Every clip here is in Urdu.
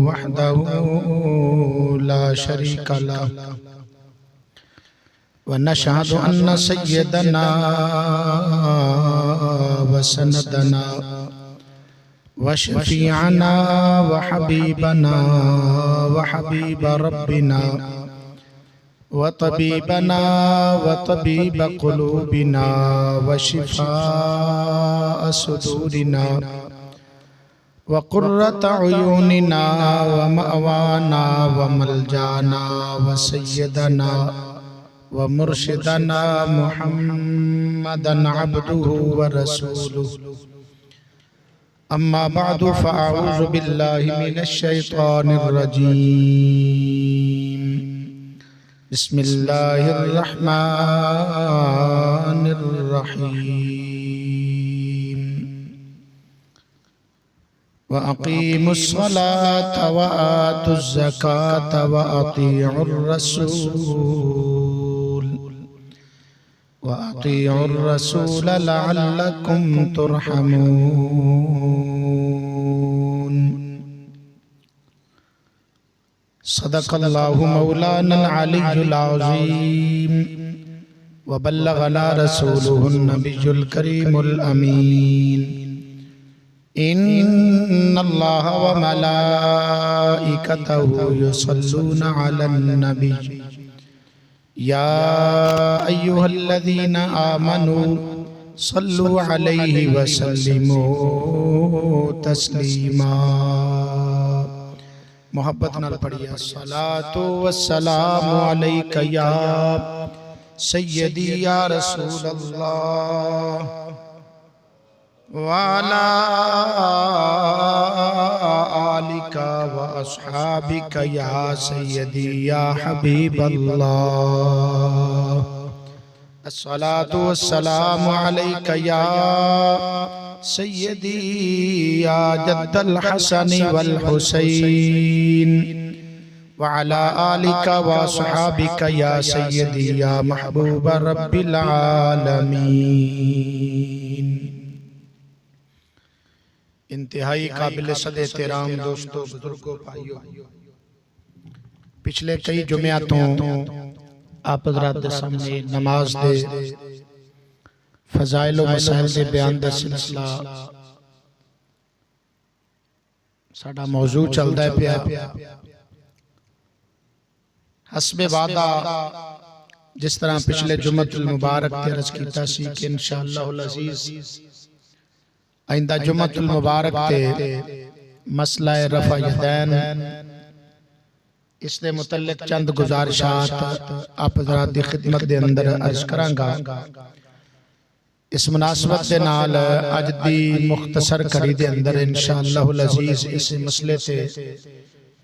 وحده لا شريك له ونشهد أن سيدنا وسندنا وشفيعنا وحبيبنا وحبيب ربنا وطبيبنا وطبيب قلوبنا وشفاء صدورنا وقرة عيوننا ومأوانا وملجانا وسيدنا ومرشدنا محمدا عبده ورسوله. أما بعد فأعوذ بالله من الشيطان الرجيم. بسم الله الرحمن الرحيم. وأقيموا الصلاة وآتوا الزكاة وأطيعوا الرسول لعلكم ترحمون. صدق الله مولانا العلي العظيم وبلغنا رسوله النبي الكريم الأمين. إن الله وملائكته يصلون على النبي يا أيها الذين آمنوا صلوا عليه وسلموا تسليما. محبت نال پڑھیے الصلاة والسلام علیک یا سیدی یا رسول اللہ وعلى آلك وأصحابك يا سيدي يا حبيب الله. الصلاة والسلام عليك يا سيدي يا جد الحسن والحسين وعلى آلك وأصحابك يا سيدي يا محبوب رب العالمين. انتہائی قابل صد احترام دوستو بزرگوں بھائیو، پچھلے کئی جمعاتوں آپ حضرات دے سامنے نماز دے فضائل و مسائل دے بیان دے سلسلہ ساڑھا موضوع چل دے پیا حسب وعدہ جس طرح پچھلے جمعۃ المبارک تے عرض کیتا سی کہ انشاءاللہ العزیز آئندہ جمعۃ المبارک تے مسئلہ رفع یدین اس دے متعلق چند گزارشات آپ حضرات دی خدمت دے اندر عرض کرانگا. اس مناسبت دے نال اج دی مختصر کری دے اندر انشاءاللہ العزیز اس مسئلے تے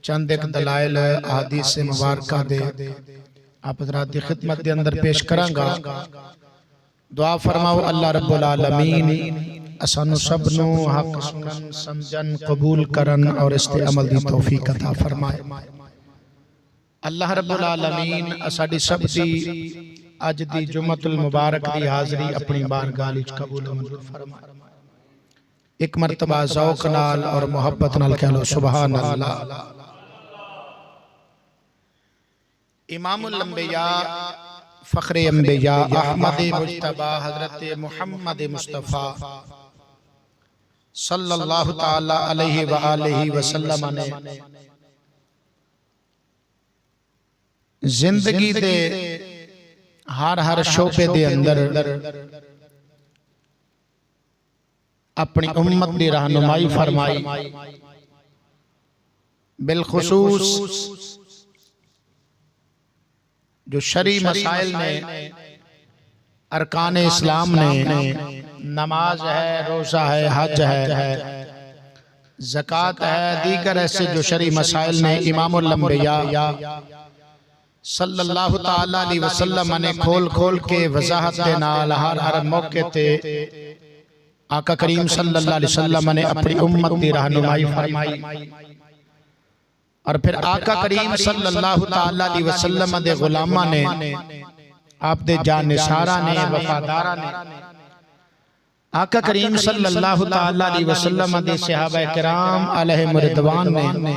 چند ایک دلائل احادیث مبارکہ دے آپ حضرات دی خدمت دے اندر پیش کرانگا. دعا فرماؤ اللہ رب العالمین اسانو سبنو حق سنن سمجھن قبول کرن اور اس تے عمل دی توفیق عطا فرمائے. اللہ رب العالمین اساڈی سب دی اج دی جمعۃ المبارک دی حاضری اپنی بارگاہ وچ قبول منظور فرمائے. ایک مرتبہ ذوق نال اور محبت نال کہہ لو سبحان اللہ. امام الانبیاء فخر انبیاء احمد مجتبی حضرت محمد مصطفیٰ صلی اللہ تعالی علیہ وآلہ وسلم نے زندگی دے ہر شعبے دے اندر اپنی امت دی رہنمائی فرمائی. بالخصوص جو شرعی مسائل نے ارکان اسلام نے نماز ہے، روزہ ہے، حج ہے، زکوٰۃ ہے، دیگر ایسے جو شرعی مسائل نے امام الانبیاء صلی اللہ تعالی علیہ وسلم نے کھول کے وضاحت دے نال ہر موقع تے آقا کریم صلی اللہ علیہ وسلم نے اپنی امت دی رہنمائی فرمائی. اور پھر آقا کریم صلی اللہ تعالی علیہ وسلم دے غلامہ نے آپ دے جانشارہ نے وفادارہ نے آقا کریم صلی اللہ تعالی علیہ وسلم دے صحابہ کرام علیہم رضوان نے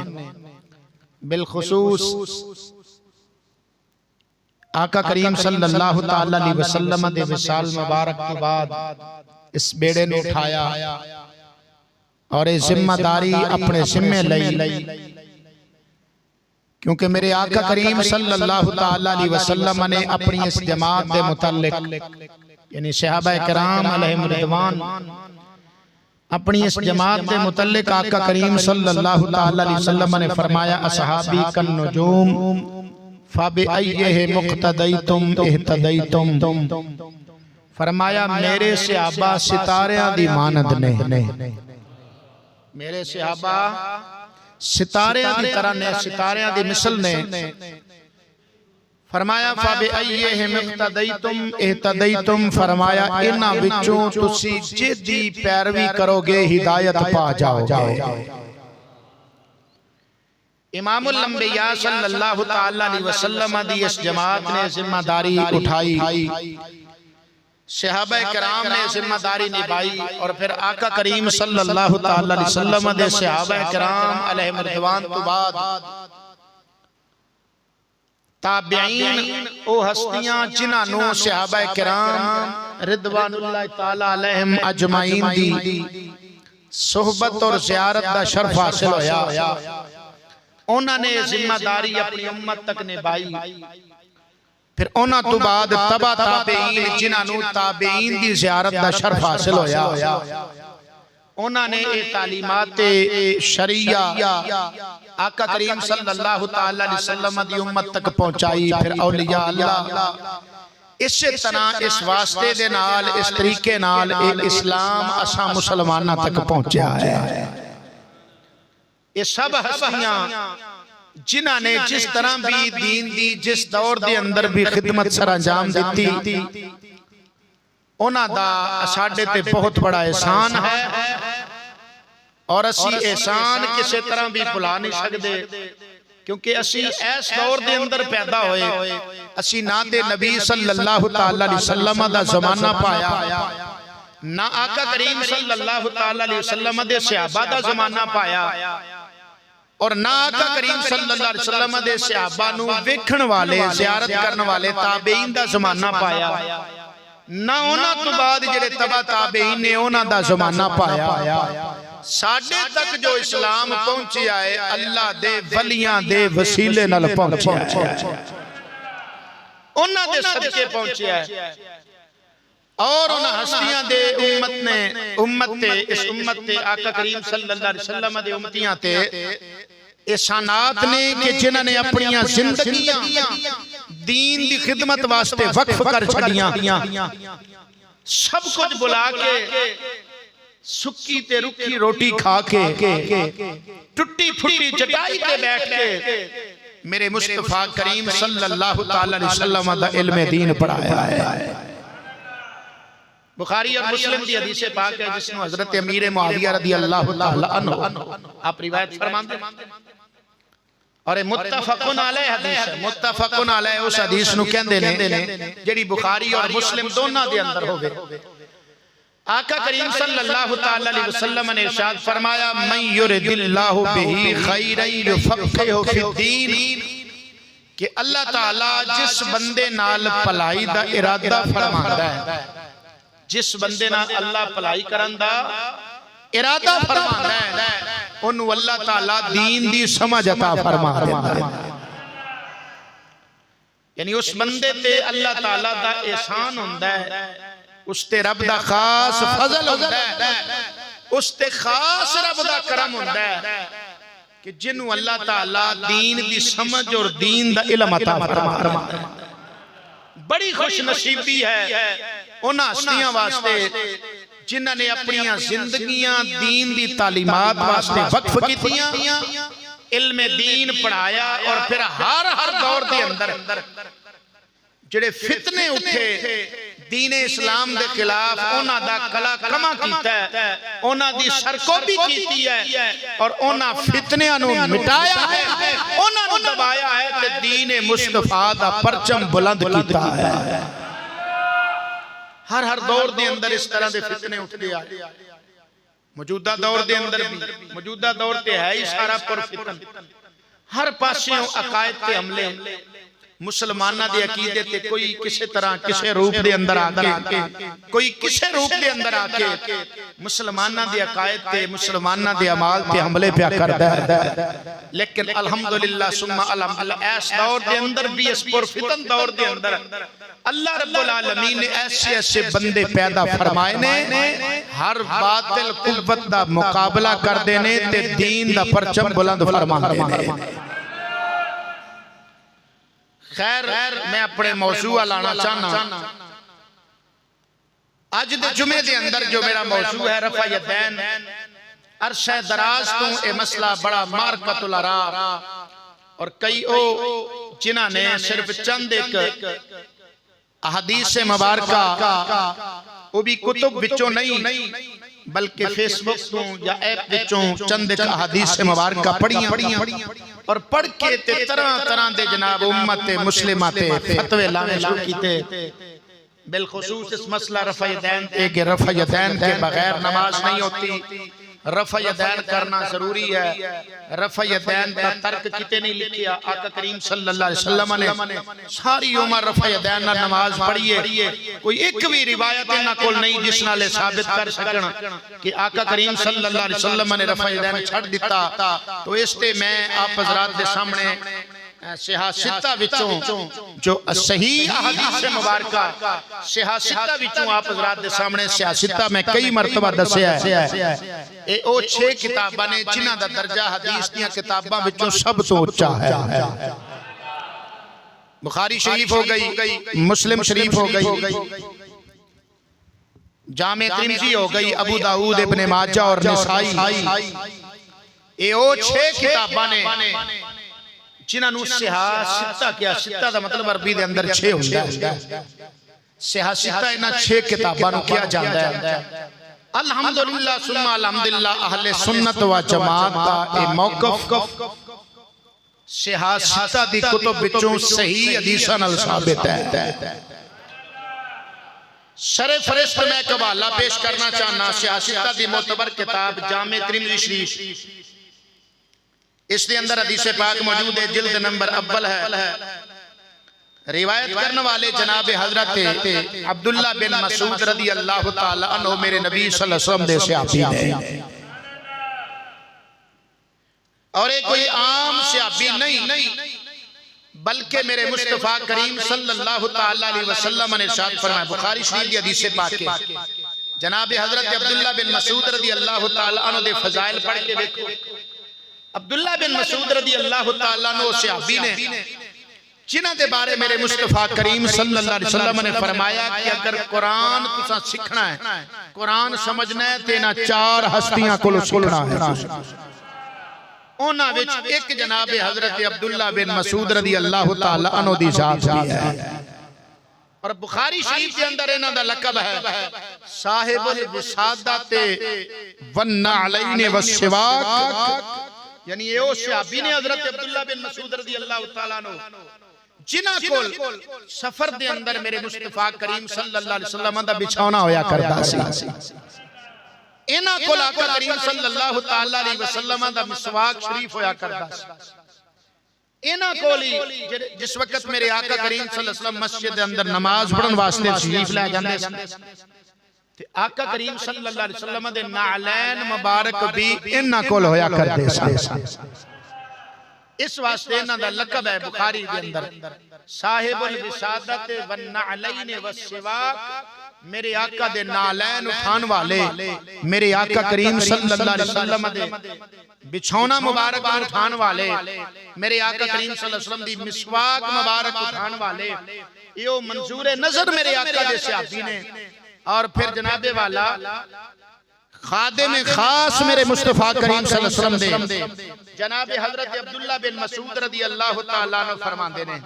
بالخصوص آقا کریم صلی اللہ تعالی علیہ وسلم دے وصال مبارک کے بعد اس بیڑے نے اٹھایا اور یہ ذمہ داری اپنے ذمہ لئی، کیونکہ میرے آقا کریم صلی اللہ تعالی علیہ وسلم نے اپنی اس جماعت دے متعلق یعنی صحابہ کرام علیہم رضوان اپنی اس جماعت دے متعلق آقا کریم صلی اللہ تعالی علیہ وسلم نے فرمایا اصحابی کن نجوم فَبِأَيِّهِ مُقْتَدَيْتُمْ اِحْتَدَيْتُمْ، فرمایا میرے صحابہ ستاریاں دی مانند نے، میرے صحابہ ستاریاں دی طرح نے، ستاریاں دی مثل نے، فرمایا فَبِأَيِّهِ مُقْتَدَيْتُمْ اِحْتَدَيْتُمْ، فرمایا انہاں وچوں تسی جدی پیروی کرو گے ہدایت پا جاؤ گے۔ امام الانبیاء صلی اللہ تعالی علیہ وسلم دی اس جماعت نے ذمہ داری اٹھائی، صحابہ کرام نے ذمہ داری نبھائی، اور پھر آقا کریم صلی اللہ تعالی علیہ وسلم دے صحابہ کرام علیہم رضوان تو بعد تابعین او ہستیاں جنہاں نو صحابہ کرام رضوان اللہ تعالی علیہم اجمعین دی صحبت اور زیارت دا شرف حاصل ہویا، انہوں نے ذمہ داری اپنی امت تک نبھائی، پھر انہوں تو بعد تبع تابعین جنہاں نو تابعین دی زیارت دا شرف حاصل ہویا، انہوں نے تعلیمات شریعہ آقا کریم صلی اللہ تعالی علیہ وسلم دی امت تک پہنچائی، پھر اولیاء اللہ اس طرح اس واسطے دے نال اس طریقے نال اسلام اساں مسلمانہ تک پہنچیا ہے۔ یہ سب ہستیاں جنہاں نے جس طرح بھی دین دی جس دور دے اندر بھی خدمت سر انجام دیتی، انہاں دا ساڈے تے بہت بڑا احسان ہے، اور اسی احسان کسی طرح بھی بھلا نہیں سکتے، کیونکہ اسی ایس دور دے اندر پیدا ہوئے، اسی نہ تے نبی صلی اللہ تعالی علیہ وسلم دا زمانہ پایا، نہ آقا کریم صلی اللہ تعالی علیہ وسلم دے صحابہ دا زمانہ پایا، اور نہ آقا کریم صلی اللہ علیہ وسلم دے صحابہ نو ویکھن والے زیارت کرنے والے تابعین دا زمانہ پایا، نہ اونا تو بعد جڑے تبع تابعین نے اونا دا زمانہ پایا۔ ساڑھے تک جو اسلام پہنچی آئے اللہ دے ولیاں دے وسیلے نال پہنچی آئے، اونا دے صدقے پہنچی آئے، اور انہاں ہستیاں دے امت تے اس امت تے آقا کریم صلی اللہ علیہ وسلم دے امتیاں تے احسانات نے کہ جنہاں نے اپنیاں زندگیاں دین دی خدمت واسطے وقف کر چھڑیاں، سب کچھ بلا کے سکی تے رکھی روٹی کھا کے ٹٹی پھٹی چٹائی تے بیٹھ کے میرے مصطفیٰ کریم صلی اللہ تعالی علیہ وسلم دا علم دین پڑھایا ہے۔ بخاری اور مسلم دی حدیث پاک ہے جس میں حضرت امیر معاویہ رضی اللہ تعالی عنہ آپ روایت فرمان دیں، اور متفقن علیہ حدیث ہے، متفقن علیہ اس حدیث نو کہندے نے جڑی بخاری اور مسلم دونوں دے اندر ہوگے۔ آقا کریم صلی اللہ تعالی علیہ وسلم نے ارشاد فرمایا من یرد اللہ بہ خیرا یفقہہ فی الدین، کہ اللہ تعالی جس بندے نال بھلائی دا ارادہ فرماندا ہے، جس بندے نال اللہ بھلائی کرن دا ارادہ فرماندا ہے، انہوں اللہ تعالی دین دی سمجھ عطا فرما دیندا ہے۔ یعنی اس بندے تے اللہ تعالی دا احسان ہوندا ہے، اس تے رب دا خاص فضل ہوندا ہے، اس تے خاص رب دا کرم ہوندا ہے کہ جنہوں اللہ تعالی دین دی سمجھ اور دین دا علم عطا فرما دے۔ بڑی خوش نصیبی ہے انہاں ہستیاں واسطے جنہاں نے اپنیاں زندگیاں دین دی تعلیمات واسطے وقف کیتیاں، علم دین پڑھایا، اور پھر ہر دور دے اندر جڑے فتنے اٹھے دین اسلام دے خلاف انہاں دا کلا کما کیتا ہے، انہاں دی سرکوبی کیتی ہے، اور انہاں فتنیاں نو مٹایا ہے، انہاں نو دبایا ہے، تے دین مصطفیٰ دا پرچم بلند کیتا ہے۔ ہر دور دے اندر اس طرح دے فتنے اٹھتے آئے، موجودہ دور دے اندر بھی، موجودہ دور تے ہے ہی سارا پر فتن، ہر پاسوں عقائد تے حملے، مسلمانہ دے عقیدے تے کوئی کسے طرح کسے روپ دے اندر آکے، کوئی کسے روپ دے اندر آکے مسلمانہ دے عقائد تے مسلمانہ دے عمال تے حملے پہ کرتا ہے، لیکن الحمدللہ ثم الحمدللہ ایس دور دے اندر بھی، اس پر فتن دور دے اندر اللہ رب العالمین نے ایسے ایسے بندے پیدا فرمائے نے ہر باطل قوت دا مقابلہ کر دینے تے دین دا پرچم بلند فرما دینے۔ خیر میں اپنے موضوع لانا چاہنا، آج دے جمعے دے اندر جو میرا موضوع ہے رفع یدین، عرصہ دراز تو اے مسئلہ بڑا مارکت الارا، اور کئی او جنہ نے صرف چند ایک احادیث مبارکہ وہ بھی کتب بچوں نہیں بلکہ فیس بک تو یا ایپ بچوں چند ایک احادیث مبارکہ پڑھیاں اور پڑھ کے تے طرح دے جناب امت مسلمہ تے فتوے لانے شروع کیتے، بالخصوص اس مسئلہ رفع یدین تے کہ رفع یدین کے بغیر نماز نہیں ہوتی، رفع یدین کرنا ضروری ہے، رفع یدین کا ترک کتے نہیں لکھیا، آقا کریم صلی اللہ علیہ وسلم نے ساری عمر رفع یدین نہ نماز پڑھیے، کوئی ایک بھی روایت نہ کول نہیں جس نالے ثابت کر سکنا کہ آقا کریم صلی اللہ علیہ وسلم نے رفع یدین چھڑ دیتا، تو اس تے میں آپ حضرات دے سامنے سیاستہ وچوں جو صحیح احادیث مبارکہ سیاستہ وچوں آپ حضرات دے سامنے سیاستہ میں کئی مرتبہ دسیا ہے، اے او 6 کتاباں نے جنہاں دا درجہ حدیث دیاں کتاباں وچوں سب تو اونچا ہے۔ بخاری شریف ہو گئی، مسلم شریف ہو گئی، جامع ترمذی ہو گئی، ابو داؤد ابن ماجہ اور نسائی، اے او 6 کتاباں نے جنہاں نو سیاہ ستہ کیا، ستہ دا مطلب عربی دے اندر 6 ہوندہ ہے، سیاہ ستہ انہاں 6 کتاباں نو کیا جاندہ ہے۔ الحمدللہ ثم الحمدللہ اہل سنت و جماعت دا اے موقف سیاہ ستہ دی کتب بچوں صحیح حدیثاں نال ثابت ہے۔ سر فرست میں ایک حوالہ پیش کرنا چاہنا، سیاہ ستہ دی معتبر کتاب جامع ترمذی شریف، اس دے اندر حدیث پاک موجود ہے، جلد نمبر اول ہے، روایت کرنے والے جناب حضرت عبداللہ بن مسعود رضی اللہ تعالیٰ عنہ میرے نبی صلی اللہ علیہ وسلم دے صحابی ہیں، اور ایک کوئی عام صحابی نہیں بلکہ میرے مصطفیٰ کریم صلی اللہ تعالیٰ علیہ وسلم نے ارشاد فرمایا، بخاری شریف دی حدیث پاک کے جناب حضرت عبداللہ بن مسعود رضی اللہ تعالیٰ عنہ دے فضائل پڑھ کے دیکھو۔ عبداللہ بن مسعود رضی اللہ تعالیٰ عنہ صحابی نے جنہاں دے بارے میرے مصطفیٰ کریم صلی اللہ علیہ وسلم نے فرمایا کہ اگر قرآن تساں سکھنا ہے، قرآن سمجھنا ہے، تینا 4 ہستیاں کو سکھنا ہے، اونا وچ ایک جناب حضرت عبداللہ بن مسعود رضی اللہ تعالیٰ عنہ دی ذات بھی ہے، اور بخاری شریف کے اندر انہاں دا لقب ہے صاحب الوسادت والنعلین والسواک، یعنی یہ او صحابی نے حضرت عبداللہ بن مسعود رضی اللہ تعالیٰ عنہ جنہاں کول سفر دے اندر میرے مصطفیٰ کریم صلی اللہ علیہ وسلم دا بچھونا ہویا کرتا سی، انہاں کول آقا کریم صلی اللہ تعالیٰ علیہ وسلم دا مسواک شریف ہویا کرتا سی، انہاں کولی جس وقت میرے آقا کریم صلی اللہ علیہ وسلم مسجد دے اندر نماز پڑھن واسطے شریف لے جاندے سی، آقا کریم صلی اللہ علیہ وسلم دے نعلین مبارک بھی انہاں کول ہویا کرتے سی، اس واسطے انہاں دا لقب ہے بخاری دے اندر صاحب الوسادت والنعلین والسواک، میرے آقا دے نعلین اٹھان والے، میرے آقا کریم صلی اللہ علیہ وسلم دے بچھونا مبارک اٹھان والے، میرے آقا کریم صلی اللہ علیہ وسلم دی مسواک مبارک اٹھان والے، یہ منظور نظر میرے آقا دے صحابی نے، اور پھر جناب والا خادم خاص میرے مصطفیٰ کریم صلی اللہ علیہ وسلم دے جناب حضرت عبداللہ بن مسعود رضی اللہ تعالیٰ عنہ فرمان دینے،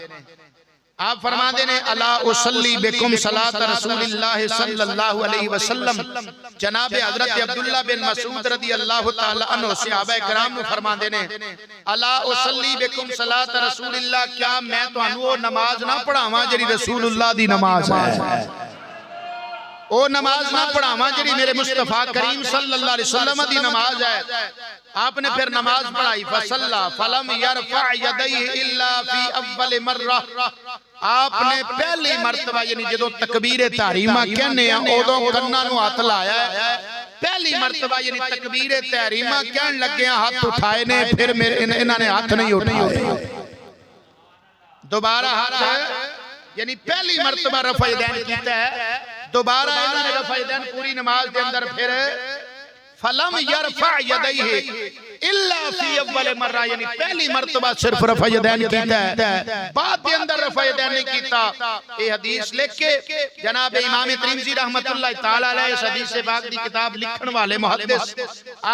آپ فرما دینے الا اصلی بکم صلاة رسول اللہ صلی اللہ علیہ وسلم، جناب حضرت عبداللہ بن مسعود رضی اللہ تعالیٰ عنہ صحابہ کرام فرما دینے الا اصلی بکم صلاة رسول اللہ، کیا میں تو انہوں نماز نہ پڑھا ہاں جری رسول اللہ دی نماز ہے، او نماز نہ پڑھاواں جڑی میرے مصطفیٰ کریم صلی اللہ علیہ وسلم دی نماز ہے. آپ نے پھر نماز پڑھائی فصلى فلم يرفع يديه الا في اول مرہ. آپ نے پہلی مرتبہ یعنی جدو تکبیر تحریمہ کہنے ہیں اودوں کناں نو ہاتھ لایا ہے. پہلی مرتبہ یعنی تکبیر تحریمہ کہن لگے ہیں ہاتھ اٹھائے نے, پھر انہوں نے ہاتھ نہیں اٹھائے. دوبارہ ہاتھ یعنی پہلی مرتبہ رفع یدین کیتا ہے, دوبارہ انہوں نے رفع یدین پوری نماز دے اندر پھر فلم یرفع یدیہ الا فی اول مرہ یعنی پہلی مرتبہ صرف رفع یدین کیتا ہے, بعد دے اندر رفع یدین نہیں کیتا. یہ حدیث لکھ کے جناب امام ترمذی رحمت اللہ تعالی علیہ اس حدیث پاک دی کتاب لکھن والے محدث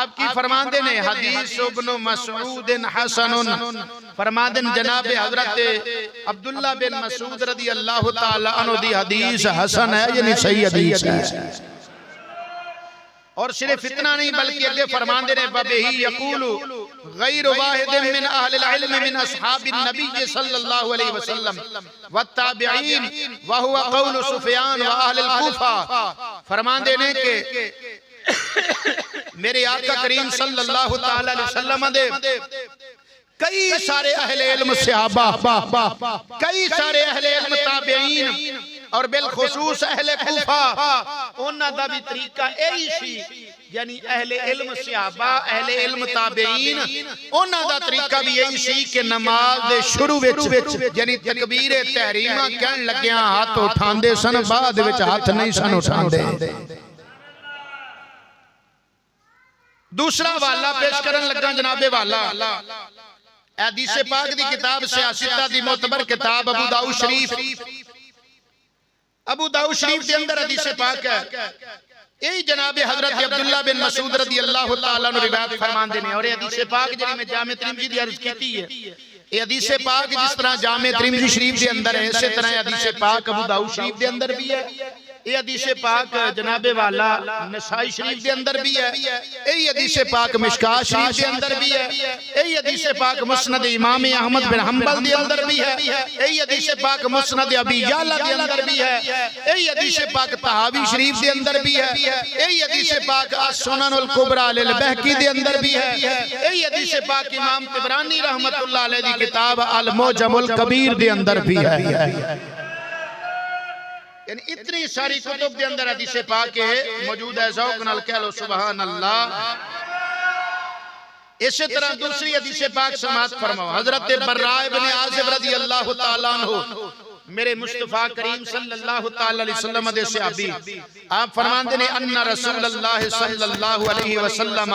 آپ کی فرماندے نے حدیث ابن مسعود حسن, فرماندے جناب حضرت عبداللہ بن مسعود رضی اللہ تعالی عنہ دی حدیث حسن ہے یعنی صحیح حدیث ہے. اور صرف اتنا نہیں بلکہ اگے فرماندے نے بہی یقول غیر واحد من اہل العلم من اصحاب النبی صلی اللہ علیہ وسلم والتابعین وہو قول سفیان و اہل الکوفہ. فرماندے نے کہ میرے آقا کریم صلی اللہ تعالی علیہ وسلم دے کئی سارے اہل علم صحابہ, کئی سارے اہل علم تابعین اور بالخصوص اہل کوفہ انہاں دا بھی طریقہ یہی سی. یعنی اہل علم صحابہ اہل علم تابعین انہاں دا طریقہ بھی یہی سی کہ نماز دے شروع وچ یعنی تکبیر تحریمہ کہن لگیاں ہاتھ اٹھاندے سن, بعد وچ ہاتھ نہیں سن اٹھاندے. دوسرا والا پیش کرن لگا جناب والا حدیث پاک دی کتاب سیاستہ دی معتبر کتاب ابو داؤد شریف, ابو داؤد شریف کے اندر حدیث پاک ہے. یہی جناب حضرت عبداللہ بن مسعود رضی اللہ تعالیٰ عنہ روایت فرمان دینے. اور یہ حدیث پاک جنہی میں جامع ترمذی دی عرض کیتی ہے, یہ حدیث پاک جس طرح جامع ترمذی شریف دے اندر ہے اسی طرح حدیث پاک ابو داؤد شریف دے اندر بھی ہے. یہ حدیث پاک جناب والا نسائی شریف دے اندر بھی ہے, یہ حدیث پاک مشکاہ شریف دے اندر بھی ہے, یہ حدیث پاک مسند امام احمد بن حنبل دے اندر بھی ہے, یہ حدیث پاک مسند ابی یعلا دے اندر بھی ہے, یہ حدیث پاک طحاوی شریف دے اندر بھی ہے, یہ حدیث پاک السنن الکبری للبہقی دے اندر بھی ہے, یہ حدیث پاک امام طبرانی رحمت اللہ علیہ دی کتاب المعجم الکبیر دے اندر بھی ہے. یعنی اتنی ساری کتب دے اندر حدیث پاک موجود ہے. ذوق نال کہہ لو سبحان اللہ. اسی طرح دوسری حدیث پاک سماعت فرماؤ. حضرت براء بن عازب رضی اللہ تعالیٰ عنہ میرے مصطفیٰ کریم صلی اللہ تعالیٰ علیہ وسلم دے صحابی آپ فرماندے نے ان رسول اللہ صلی اللہ علیہ وسلم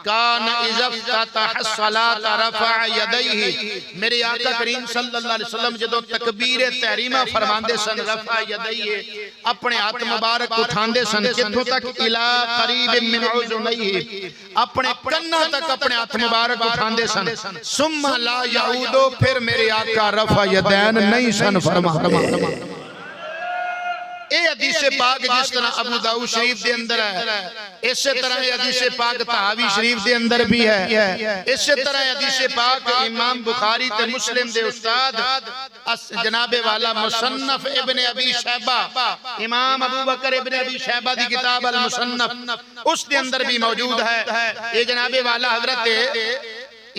کان اذا افتتح الصلاة رفع یدیہ. میرے آقا کریم صلی اللہ علیہ وسلم جدو تکبیر تحریمہ فرماندے سن رفع یدیہ اپنے ہاتھ مبارک اٹھاندے سن کتھوں تک الى قریب من اذنیہ اپنے کنہ تک اپنے ہاتھ مبارک اٹھاندے سن. ثم لا یعودو پھر میرے آقا رفع یدین نہیں سن فرماندے. اے حدیث پاک جس طرح ابو داؤد شریف دے اندر ہے اسی طرح حدیث پاک طحاوی شریف دے اندر بھی ہے, اسی طرح حدیث پاک امام بخاری تے مسلم دے استاد جناب والا مصنف ابن ابی شیبہ امام ابو بکر ابن ابی شیبہ دی کتاب المصنف اس دے اندر بھی موجود ہے. یہ جناب والا حضرت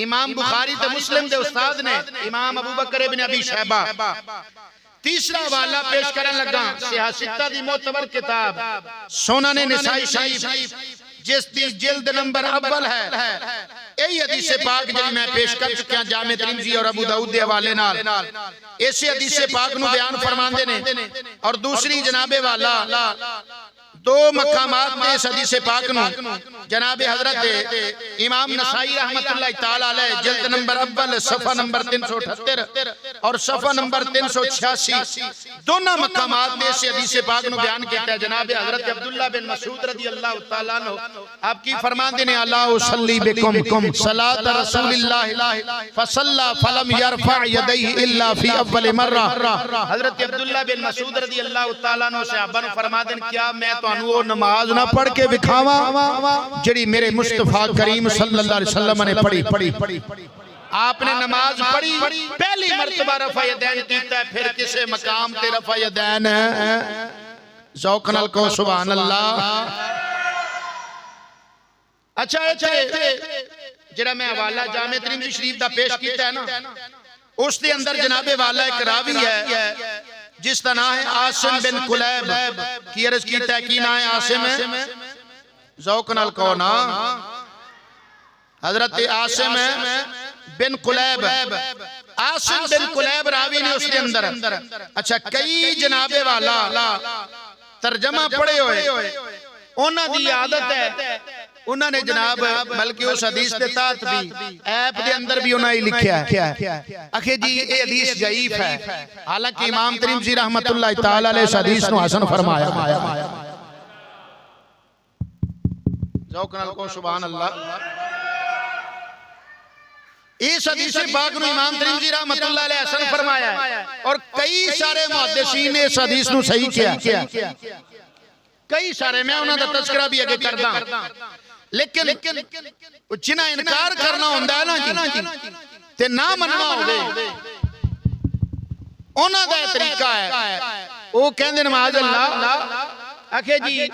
امام بخاری تے مسلم دے استاد نے امام ابو بکر ابن ابی شیبہ. تیسرا والا پیش کرن لگا سیاستہ دی معتبر کتاب سنن نسائی شریف جس دی جلد نمبر اول ہے. یہی حدیث پاک جنہی میں پیش کر چکے ہیں جامع ترمذی اور ابو داؤد دے حوالے نال. ایسے حدیث پاک نو بیان فرماندے نے. اور دوسری جناب والا دو مقامات میں اس حدیث پاک نو جناب حضرت امام نسائی رحمت اللہ تعالیٰ علیہ جلد نمبر اول صفحہ نمبر 378 اور صفحہ نمبر 386 دونوں مقامات میں اس حدیث پاک نو بیان کیتا ہے. جناب حضرت عبداللہ بن مسعود رضی اللہ تعالیٰ عنہ آپ کی فرمان دینے اللہ صلی بکم صلاة رسول اللہ فصلى فلم يرفع یدیہ الا فی اول مرہ. حضرت عبداللہ بن مسعود رضی اللہ تعالیٰ عنہ سے ابن فرما دیں کیا میں تو وہ نماز نہ پڑھ کے بکھاواں جڑی میرے مصطفیٰ کریم صلی اللہ علیہ وسلم نے پڑھی. آپ نے نماز پڑھی پہلی مرتبہ رفع یدین کیتا ہے, پھر کسے مقام تے رفع یدین ذوق نال کو سبحان اللہ۔ اچھا جڑا میں حوالہ جامع ترمذی شریف دا پیش کیتا ہے نا، اس دے اندر جناب والا ایک راوی ہے جس کا نام ہے عاصم بن کلیب کی عرض کیتا ہے، کی نام ہے عاصم ہے، ذوق نال کو نا، حضرت عاصم بن کلیب، عاصم بن کلیب راوی نے اس کے اندر۔ اچھا کئی جناب والا ترجمہ پڑھے ہوئے، انہاں دی عادت ہے، انہاں نے جناب بلکہ اس حدیث دے تحت بھی ایپ دے اندر بھی انہاں ہی لکھیا ہے اکھے جی یہ حدیث ضعیف ہے، حالانکہ امام ترمذی رحمت اللہ تعالی علیہ اس حدیث نو حسن فرمایا۔ ذوق نال کو سبحان اللہ۔ اس حدیث پاک نو امام ترمذی رحمت اللہ علیہ حسن فرمایا ہے، اور کئی سارے محدثین نے اس حدیث نو صحیح کیا، کئی سارے، میں انہاں دا تذکرہ بھی اگے کردا، لیکن جنہاں انکار کرنا ہوندا ہے نا جی تے نہ مننا ہوے، انہاں دا طریقہ ہے، وہ کہندے معاذ اللہ آکھے جی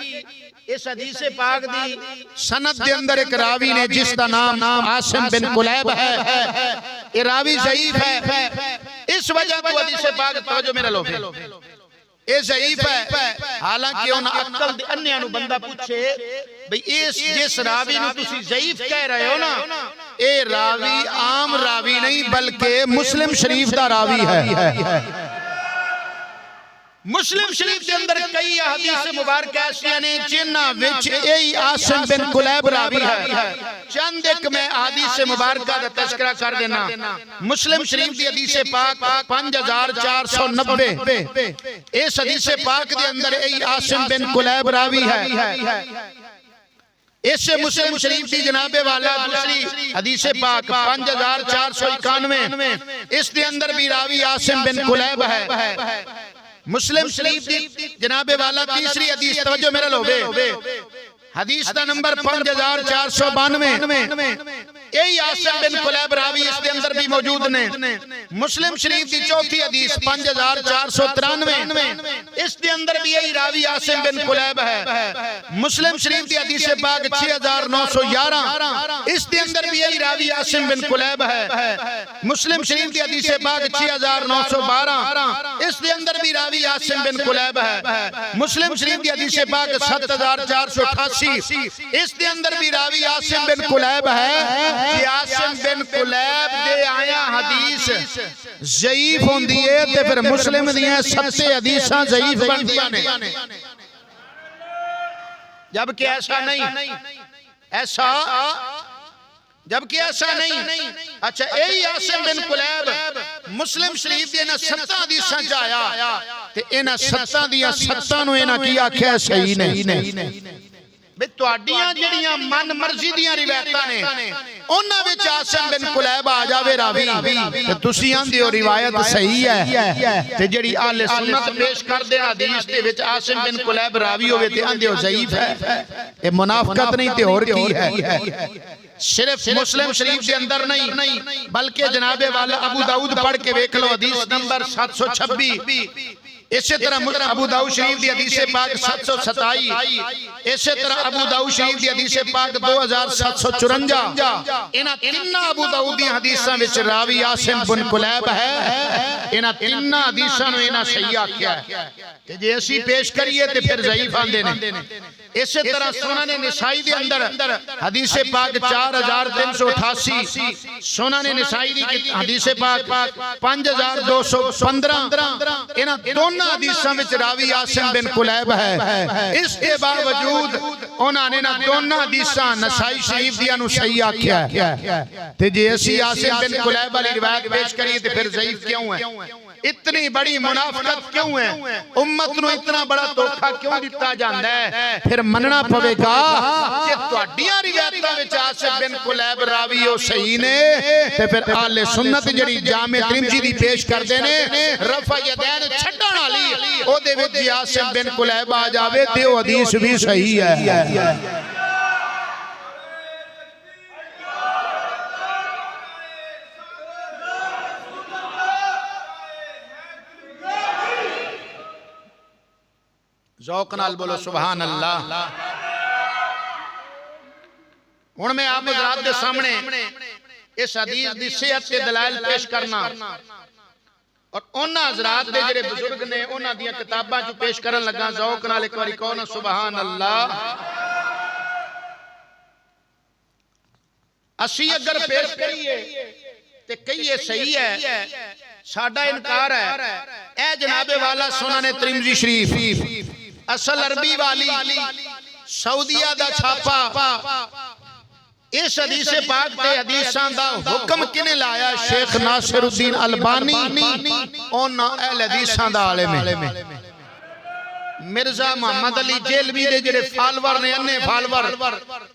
اس حدیث پاک دی سند دے اندر ایک راوی نے جس کا نام عاصم بن کلیب ہے، یہ راوی ضعیف ہے، اس وجہ تو حدیث پاک توجہ میرا لو اے ضعیف ہے، حالانکہ انہاں عقل دے انہیاں نو بندہ پوچھے بھئی اس جس راوی نو تسی ضعیف کہہ رہے ہو نا، اے راوی عام راوی نہیں بلکہ مسلم شریف دا راوی ہے۔ مسلم شریف کے اندر کئی احادیث مبارکہ ایسیاں نے جنہاں وچ اے عاصم بن کلیب راوی ہے۔ چند ایک میں احادیث مبارکہ دا تذکرہ کر دینا۔ مسلم شریف دی حدیث پاک 5490، اس حدیث پاک دے اندر اے عاصم بن کلیب راوی ہے۔ اس سے مسلم شریف دی جناب والا دوسری حدیث پاک 5491، اس دے اندر بھی راوی عاصم بن کلیب ہے۔ مسلم شریف دی جناب والا تیسری حدیث، توجہ میرا لو بے، حدیث دا نمبر 5492، یہی عاصم بن کلیب راوی اس دے اندر بھی موجود نے۔ مسلم شریف دی چوتھی حدیث 5493، اس دے اندر بھی یہی راوی عاصم بن کلیب ہے۔ مسلم شریف دی حدیث پاک 6911، اس دے اندر بھی یہی راوی عاصم بن کلیب ہے۔ مسلم شریف دی حدیث پاک 6912، اس دے اندر بھی راوی عاصم بن کلیب ہے۔ مسلم شریف دی حدیث پاک 7488، اس دے اندر بھی راوی عاصم بن کلیب ہے۔ کہ عاصم بن کلیب دے آیا حدیث ضعیف ہوندی ہے تے پھر مسلم دیاں 7 حدیثاں ضعیف بندیاں نے، جبکہ ایسا نہیں، جبکہ ایسا نہیں۔ اچھا اے عاصم بن کلیب مسلم شریف دے نا 7 حدیثاں جایا تے اینا 7 دیاں 7 نو اینا کیا کیا صحیح نہیں۔ بے تواڈیاں جڑیاں من مرضی دیاں روایتاں نے، انہاں وچ عاصم بن کلیب آ جاوے راوی تے تسی آندے ہو روایت صحیح ہے، تے جڑی اہل سنت پیش کردے حدیث دے وچ عاصم بن کلیب راوی ہوے تے آندے ہو ضعیف ہے۔ اے منافقت نہیں تے اور کی ہے؟ صرف مسلم شریف کے اندر نہیں بلکہ جناب والا ابو داؤد پڑھ کے دیکھ لو، حدیث نمبر 726، اسی طرح ابو داؤد شریف دی حدیث پاک 727، اسی طرح ابو داؤد شریف دی حدیث پاک 2754، انہاں تیناں ابو داؤد دی حدیثاں وچ راوی عاصم بن کلیب ہے۔ انہاں تیناں حدیثاں نو انہاں صحیح آکھیا ہے کہ جے اسی پیش کریے تے پھر ضعیف آندے نے۔ اسی طرح سنن نسائی دے اندر حدیث پاک 4388، سنن نسائی دی حدیث پاک 5215، انہاں دونوں حدیثاں وچ راوی عاصم بن کلیب ہے۔ اس کے باوجود انہاں نے دونوں حدیثاں نسائی شریف دیاں نو صحیح آکھیا ہے تے جے اسی عاصم بن کلیب والی روایت پیش کریے تے پھر ضعیف کیوں ہے؟ اتنی بڑی منافقت کیوں ہے؟ امت نو اتنا بڑا دھوکا کیوں دیتا جاندا ہے؟ پھر مننا پوے گا کہ تواڈیاں روایتاں وچ عاصم بن کلیب راوی او صحیح نے تے پھر اہل سنت جڑی جامع ترمذی دی پیش کردے نے رفع یدین چھڈن والی او دے وچ عاصم بن کلیب آ جاوے تے او حدیث بھی صحیح ہے۔ ذوق نال بولو سبحان اللہ۔ ہن میں آپ حضرات دے سامنے اس حدیث دی صحت کے دلائل پیش کرنا اور انہاں حضرات دے جڑے بزرگ نے انہاں دیاں کتاباں جو پیش کرن لگا ذوق نال ایک واری کہو نا سبحان اللہ۔ اسی اگر پیش کریے تے کہیے صحیح ہے، ساڈا انکار ہے۔ اے جناب والا سنن ترمذی شریف اصل عربی والی سعودیہ دا چھاپا، اس حدیث پاک تے حدیثاں دا حکم کنے لایا؟ شیخ ناصر الدین البانی اون اہل حدیثاں دا عالم ہے۔ مرزا محمد علی جیلوی دے جڑے فالور نے انے فالور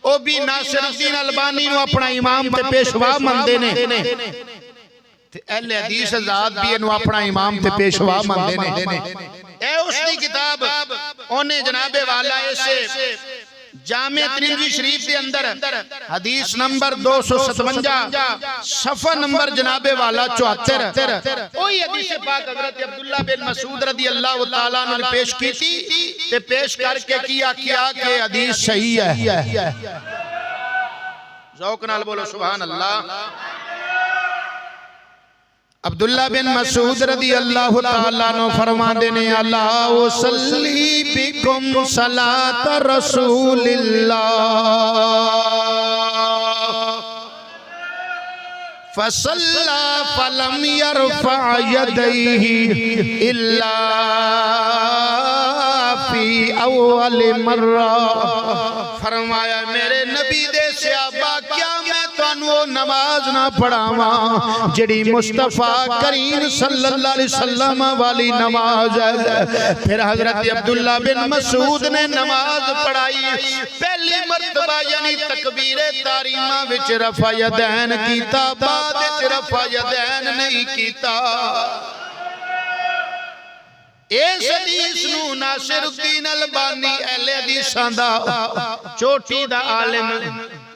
او بھی ناصر الدین البانی نو اپنا امام تے پیشوا مندے نے تے اہل حدیث ذات بھی انو اپنا امام تے پیشوا مندے نے۔ اے اس دی کتاب اونے جناب والا اسے جامع ترمذی شریف کے اندر حدیث نمبر 257 صفحہ نمبر جناب والا 74 وہی حدیث پاک حضرت عبداللہ بن مسعود رضی اللہ تعالیٰ عنہ نے پیش کی تھی تے پیش کر کے کیا کہ حدیث صحیح ہے۔ ذوق نال بولو سبحان اللہ۔ عبداللہ بن مسعود رضی اللہ تعالیٰ عنہ فرماندے نے اللہ وصلی بکم صلاۃ رسول اللہ فصلی فلم یرفع یدیہ الا فی اول مرہ۔ فرمایا میرے نبی دے صحابہ کیا میں تانوں نماز نہ پڑھاواں جڑی مصطفیٰ کریم صلی اللہ علیہ وسلم والی نماز ہے؟ پھر حضرت عبداللہ بن مسعود نے نماز پڑھائی، پہلی مرتبہ یعنی تکبیر تحریمہ وچ رفع یدین کیتا، بعد وچ رفع یدین نہیں کیتا۔ اس حدیث نو ناصر الدین البانی اہل حدیثاں دا چوٹی دا عالم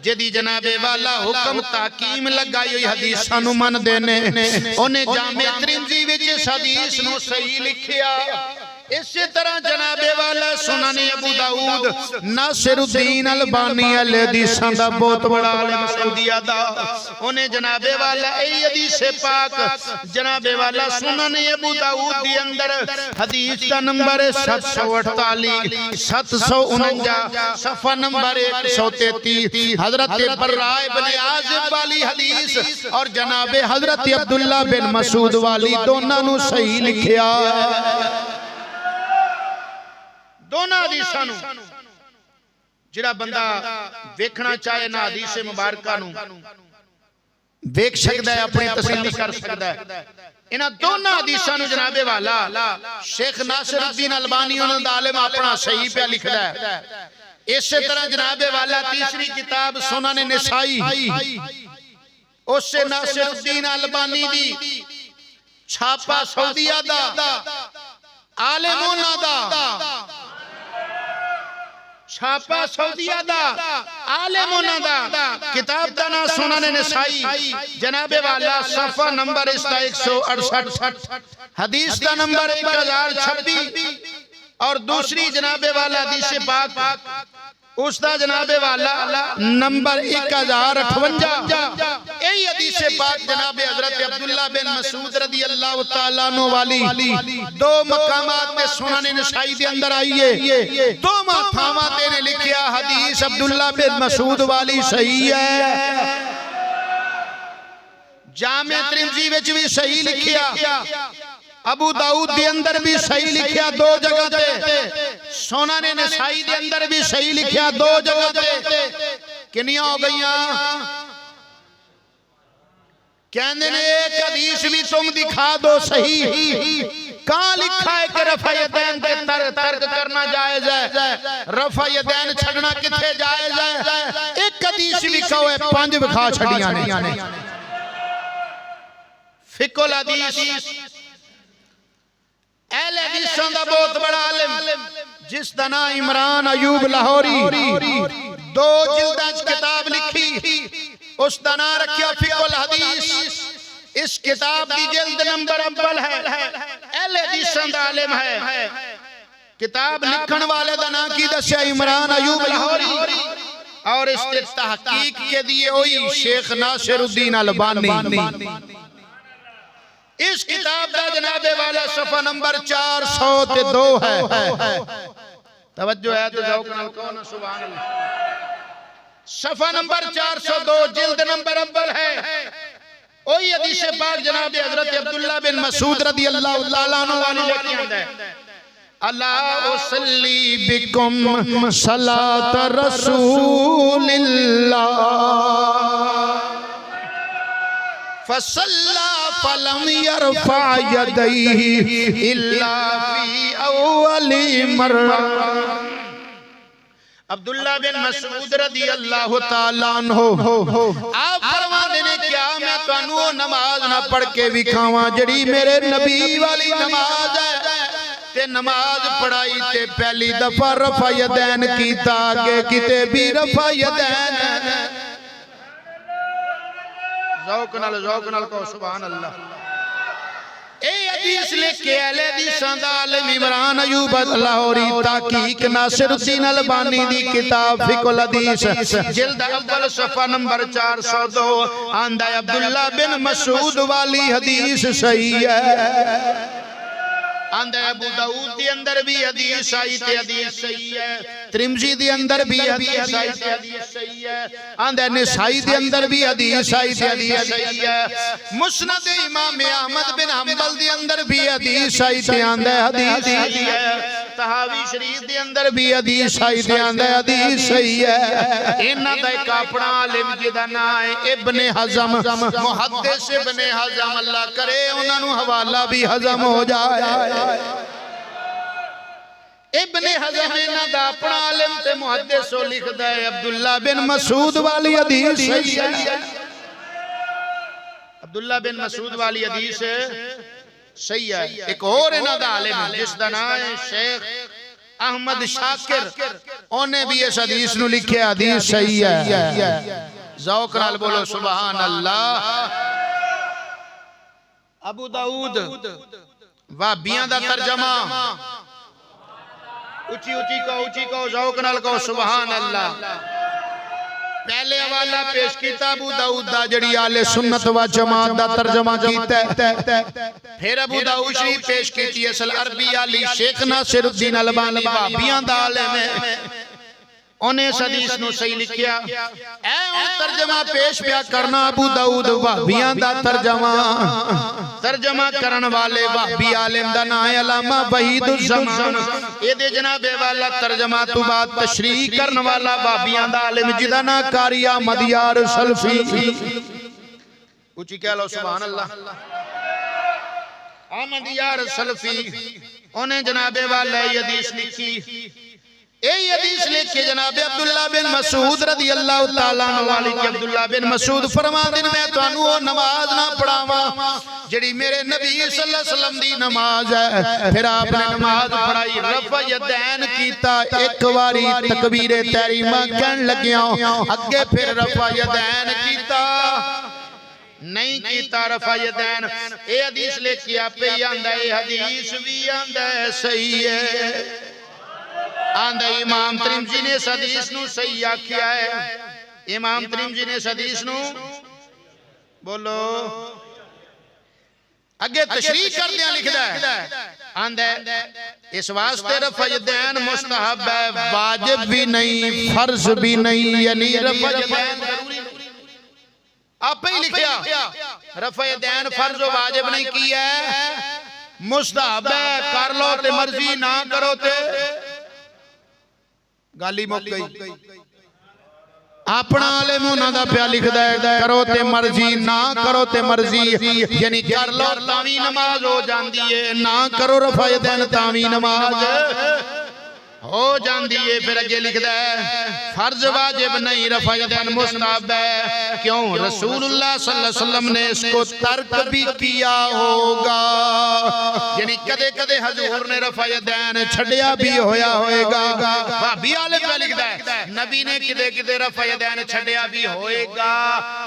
جدی جناب والا حکم تحکیم لگائی ہوئی حدیثاں نو من دینے انہیں جامع ترمذی وچ اس حدیث نو صحیح لکھیا۔ اسی طرح جناب والا سنن ابو داؤد ناصر الدین البانی اہل حدیثاں دا بہت بڑا عالم سعودیہ دا انہیں جناب والا اے حدیث پاک جناب والا سنن ابو داؤد دی اندر حدیث دا نمبر 748 749 صفحہ نمبر 133 حضرت براء بن عازب والی حدیث اور جناب حضرت عبداللہ بن مسعود والی دونوں نو صحیح لکھیا دونوں حدیثاں نو۔ جڑا بندہ ویکھنا چاہے نہ حدیث مبارکہ نو ویکھ سکدا ہے، اپنی تسلی کر سکدا ہے۔ انہاں دونوں حدیثاں نو جناب والا شیخ ناصر الدین البانی انہاں دا عالم اپنا صحیح پہ لکھدا ہے۔ اسی طرح جناب والا تیسری کتاب سنن نسائی اس سے ناصر الدین البانی دی چھاپا سعودیہ دا عالم انہاں دا چھاپا سعودیہ دا عالم انہاں دا کتاب دا نا سنن نسائی جناب والا صفحہ نمبر 168 حدیث دا نمبر 1026 اور دوسری جناب والا حدیث پاک اس دا جناب والا نمبر 1058 ای حدیث پاک جناب حضرت عبداللہ بن مسعود رضی اللہ تعالیٰ عنہ والی دو مقامات میں سنن نسائی دے اندر آئیے دو مقامات نے لکھیا حدیث عبداللہ بن مسعود والی صحیح ہے، جامع ترمذی وچ بھی صحیح لکھیا، ابو داؤد دے اندر بھی صحیح لکھیا دو جگہ تے، سنن نسائی دے اندر بھی صحیح لکھیا دو جگہ تے، کنیاں ہو گئیاں؟ کہنے نے ایک حدیث بھی تم دکھا دو صحیح، کہاں لکھا ہے کہ رفع یدین کے ترک کرنا جائز ہے، رفع یدین چھڑنا کتھے جائز ہے؟ ایک حدیث بھی کہو ہے 5 بکھا چھڑیاں نے۔ فقہ الحدیث اہل حدیثوں دا بہت بڑا عالم جس دا نام عمران ایوب لاہوری 2 جلداں کتاب لکھی، اس دا نام رکھیا فقہ الحدیث۔ اس کتاب دی جلد نمبر اول ہے، اہل حدیثوں دا عالم ہے۔ کتاب لکھن والے دا نام کی دسیا عمران ایوب لاہوری اور اس کے تحقیق کے دیئے ہوئی شیخ ناصر الدین البانی اس کتاب دا جناب والا صفحہ نمبر 402 ہے توجہ ہے تو ذوق نال کہو سبحان اللہ صفحہ نمبر 402 جلد نمبر اول ہے وہی حدیث پاک جناب حضرت عبداللہ بن مسعود رضی اللہ تعالیٰ عنہ والی لے کے آندہ ہے اللہ اصلی بکم صلاة رسول اللہ فصلى فلم يرفع يديه الا في اول مرة عبداللہ بن مسعود رضی اللہ تعالیٰ عنہ آپ فرمانے نے کیا میں تو انہوں نماز نہ پڑھ کے بھی کھاواں جڑی میرے نبی والی نماز ہے تے نماز پڑھائی تے پہلی دفعہ رفع یدین کیتا آگے کتے بھی رفع یدین ذوق نال کو سبحان اللہ اے حدیث لے کے اہل حدیث عالم عمران ایوب لاہوری تحقیق ناصر الدین البانی دی کتاب فقہ الحدیث جلد اول صفحہ نمبر 402 آندہ عبداللہ بن مسعود والی حدیث صحیح ہے آندہ ابو داؤد دی اندر بھی حدیث آئی تے حدیث صحیح ہے ترمذی دی اندر بھی حدیث آئی تے حدیث صحیح ہے آندہ نسائی دی اندر بھی حدیث آئی تے حدیث صحیح ہے مسند امام احمد بن حنبل دی اندر بھی حدیث آئی تے آندہ حدیث صحیح ہے تحاوی شریف دی اندر بھی حدیث آئی تے آندہ حدیث صحیح ہے انہاں دا ایک اپنا عالم جدا نائے ابن حزم محدث ابن حزم اللہ کرے انہاں نو حوالہ بھی حزم ہو جائے ابن حزم انہاں دا اپنا عالم تے محدث ہو لکھ دائے عبداللہ بن مسعود والی حدیث صحیح ہے عبداللہ بن مسعود والی حدیث صحیح ہے ایک اور انہاں دا عالم جس دا نام ہے شیخ احمد شاکر انہیں بھی اس حدیث نو لکھے حدیث صحیح ہے ذوق نال بولو سبحان اللہ ابو داؤد وابیاں دا ترجمہ اچھی کو ذوق نال کو سبحان اللہ پہلے حوالہ پیش کیتا ابو داؤد دا جڑی آل سنت و جماعت دا ترجمہ کیتا ہے پھر ابو داؤد شریف پیش کیتی اصل عربی علی شیخ ناصر الدین البانی وابیاں دا عالم ہے انہیں اس حدیث نو صحیح لکھیا اے ان ترجمہ پیش پیا کرنا ابو داؤد وابیاں دا ترجمہ کرن والے وابی عالم دا نام علامہ وحید الزمان اے دے جناب والا ترجمہ تو بعد تشریح کرن والا وابیاں دا عالم جدا نا قاری احمد یار سلفی اچھی کہہ لو سبحان اللہ احمد یار سلفی انہیں جناب والا یہ حدیث لکھی اے حدیث لکھ کے جناب عبداللہ بن مسعود رضی اللہ تعالیٰ عنہ والی کہ عبداللہ بن مسعود فرما دن میں تو انہوں نماز نہ پڑھاواں جڑی میرے نبی صلی اللہ علیہ وسلم دی نماز ہے پھر آپ نے نماز پڑھائی رفع یدین کیتا ایک واری تکبیر تحریمہ کہن لگیاں اگے پھر رفع یدین کیتا نہیں کیتا رفع یدین اے حدیث لکھ کے آپ پہ آندہ اے حدیث بھی آندہ صحیح ہے آندہ امام ترمذی نے اس حدیث نو صحیح کیا ہے امام ترمذی نے اس حدیث نو بولو اگے تشریح کر دیا لکھ ہے آندہ اس واسطے رفع یدین مستحب ہے واجب بھی نہیں فرض بھی نہیں یعنی رفع یدین ضروری آپ ہی لکھیا رفع یدین فرض و واجب نہیں کیا ہے مستحب ہے کر لو تے مرضی نہ کرو تے گالی موک گئی اپنا عالم انہاں دا پیا لکھ دے کرو تے مرضی نہ کرو تے مرضی یعنی کر لو تاوی نماز ہو جاندی ہے نہ کرو رفع یدین تاوی نماز ہو جاندی ہے پھر اگے لکھ دے فرض واجب نہیں رفع یدین مستحب ہے کیوں رسول اللہ صلی اللہ علیہ وسلم نے اس کو ترک بھی کیا ہوگا یعنی کدے کدے حضور نے رفع یدین چھڑیا بھی ہویا ہوئے گا بھابی عالم پہ لکھ دے نبی نے کدے کدے رفع یدین چھڑیا بھی ہوئے گا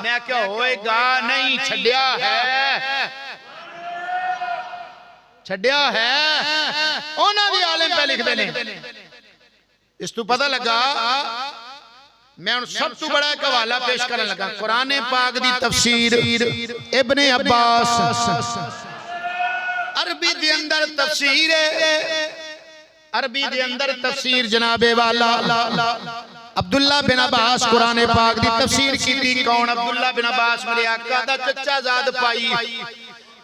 میں کیا ہوئے گا نہیں چھڑیا ہے چھڈیا ہے انہاں دی عالم پہ لکھ دے نے اس تو پتہ لگا میں ان سب تو بڑا ایک حوالہ پیش کرنے لگا قرآن پاک دی تفسیر ابن عباس عربی دے اندر تفسیر جناب والا عبداللہ بن عباس قرآن پاک دی تفسیر کی تھی کون عبداللہ بن عباس میرے آقا دا چچا زاد پائی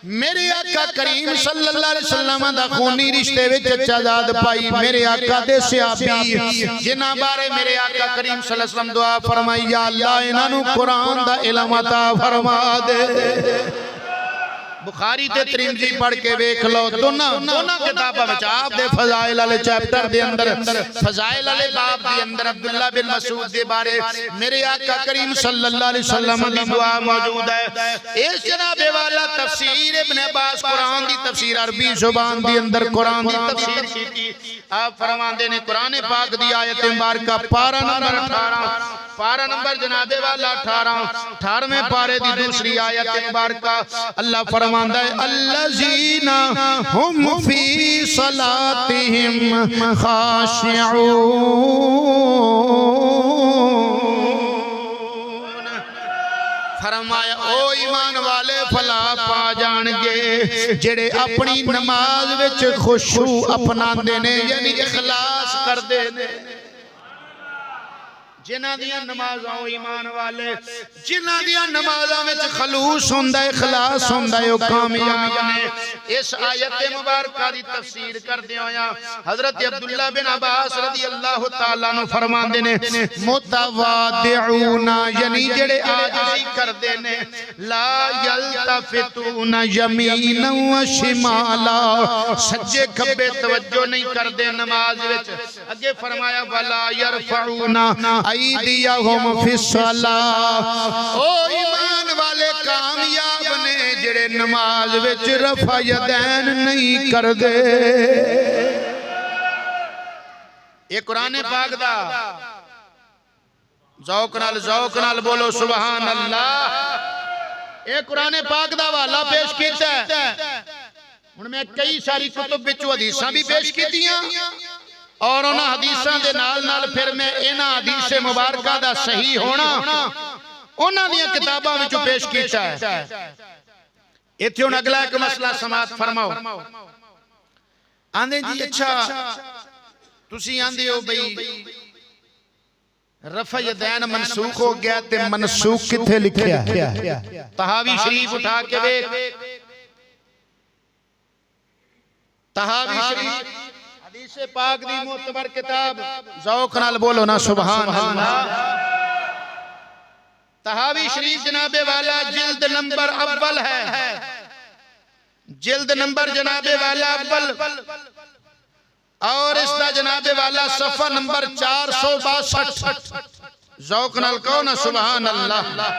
میرے آقا کریم صلی اللہ علیہ وسلم دا خونی رشتے وچ چچا زاد پائی میرے آقا دے صحابی جنہاں بارے میرے آقا کریم صلی اللہ علیہ وسلم دعا فرمائی یا اللہ انہوں قرآن دا علم عطا فرما دے بخاری تے ترمذی پڑھ کے ویکھ لو دونوں کتاباں وچ آپ دے فضائل والے چیپٹر دے اندر فضائل والے باب دے اندر عبداللہ بن مسعود دے بارے میرے آقا کریم صلی اللہ علیہ وسلم دی دعا موجود ہے اس جناب والا تفسیر ابن عباس قرآن دی تفسیر عربی زبان دی اندر قرآن دی تفسیر کی آپ فرماندے نے قرآن پاک دی آیت مبارکہ پارہ نمبر 18 پارہ نمبر جناب والا 18ویں پارے دی دوسری آیت مبارکہ اللہ فرماندہ ہے الذین ہم فی صلاتہم خاشعون فرمایا او ایمان والے فلا پا جان گے جڑے اپنی نماز وچ خشوع اپنا دینے یعنی اخلاص کر دینے جنہ دیاں نمازاں ایمان والے جنہ دیاں نمازاں وچ خلوص ہوندا ہے اخلاص ہوندا ہے او کامیاب نے اس آیت مبارکہ دی تفسیر کردے ہویا حضرت عبداللہ بن عباس رضی اللہ تعالیٰ عنہ فرماندے نے متواضعون یعنی جڑے عاجزی کردے نے لا یلتفتون یمینا و شمالا سجے کھبے توجہ نہیں کردے نماز وچ اگے فرمایا ولا یرفعون ایدیہم فی الصلاۃ او ایمان والے کامیاب نے جڑے نماز وچ رفع یدین نہیں کر دے یہ قرآن پاک دا ذوق نال بولو سبحان اللہ یہ قرآن پاک دا حوالہ پیش کیتا ہے ہن میں کئی ساری کتب وچ حدیثاں بھی پیش کیتیاں اور انہاں حدیثاں دے نال پھر میں انہاں حدیث مبارکہ دا صحیح ہونا انہاں دیاں کتاباں وچ پیش کیتا ہے ایتھے ہن اگلا ایک مسئلہ سماعت فرماؤ آندے جی اچھا تسی آندے ہو بھئی رفع یدین منسوخ ہو گیا تے منسوخ کتھے لکھیا ہے طحاوی شریف اٹھا کے دیکھ طحاوی شریف حدیث پاک دی معتبر کتاب ذوق نال بولو نا سبحان اللہ طحاوی شریف جناب والا جلد نمبر اول ہے جلد نمبر جناب والا اول اور اس دا جناب والا صفحہ نمبر 462 ذوق نال کہو نا سبحان اللہ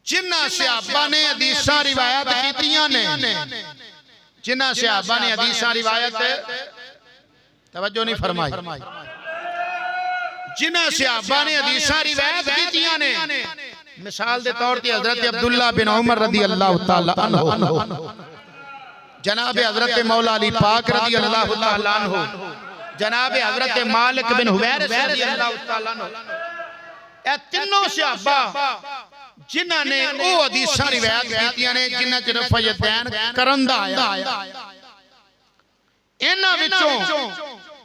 جنہ صحابہ نے حدیثاں روایت کیتیاں نے جنہ صحابہ نے حدیثاں روایت توجہ نہیں فرمائی جنہ صحابہ نے حدیثاں روایت کیتیاں نے مثال دے طور تے حضرت عبداللہ بن عمر رضی اللہ تعالیٰ عنہ جناب حضرت مولا علی پاک رضی اللہ تعالیٰ عنہ جناب حضرت مالک بن حویرث رضی اللہ تعالیٰ عنہ اے تینوں صحابہ جنہ نے او حدیثاں روایت کیتیاں نے جنہ چ رفع یدین کرندا آیا انہاں وچوں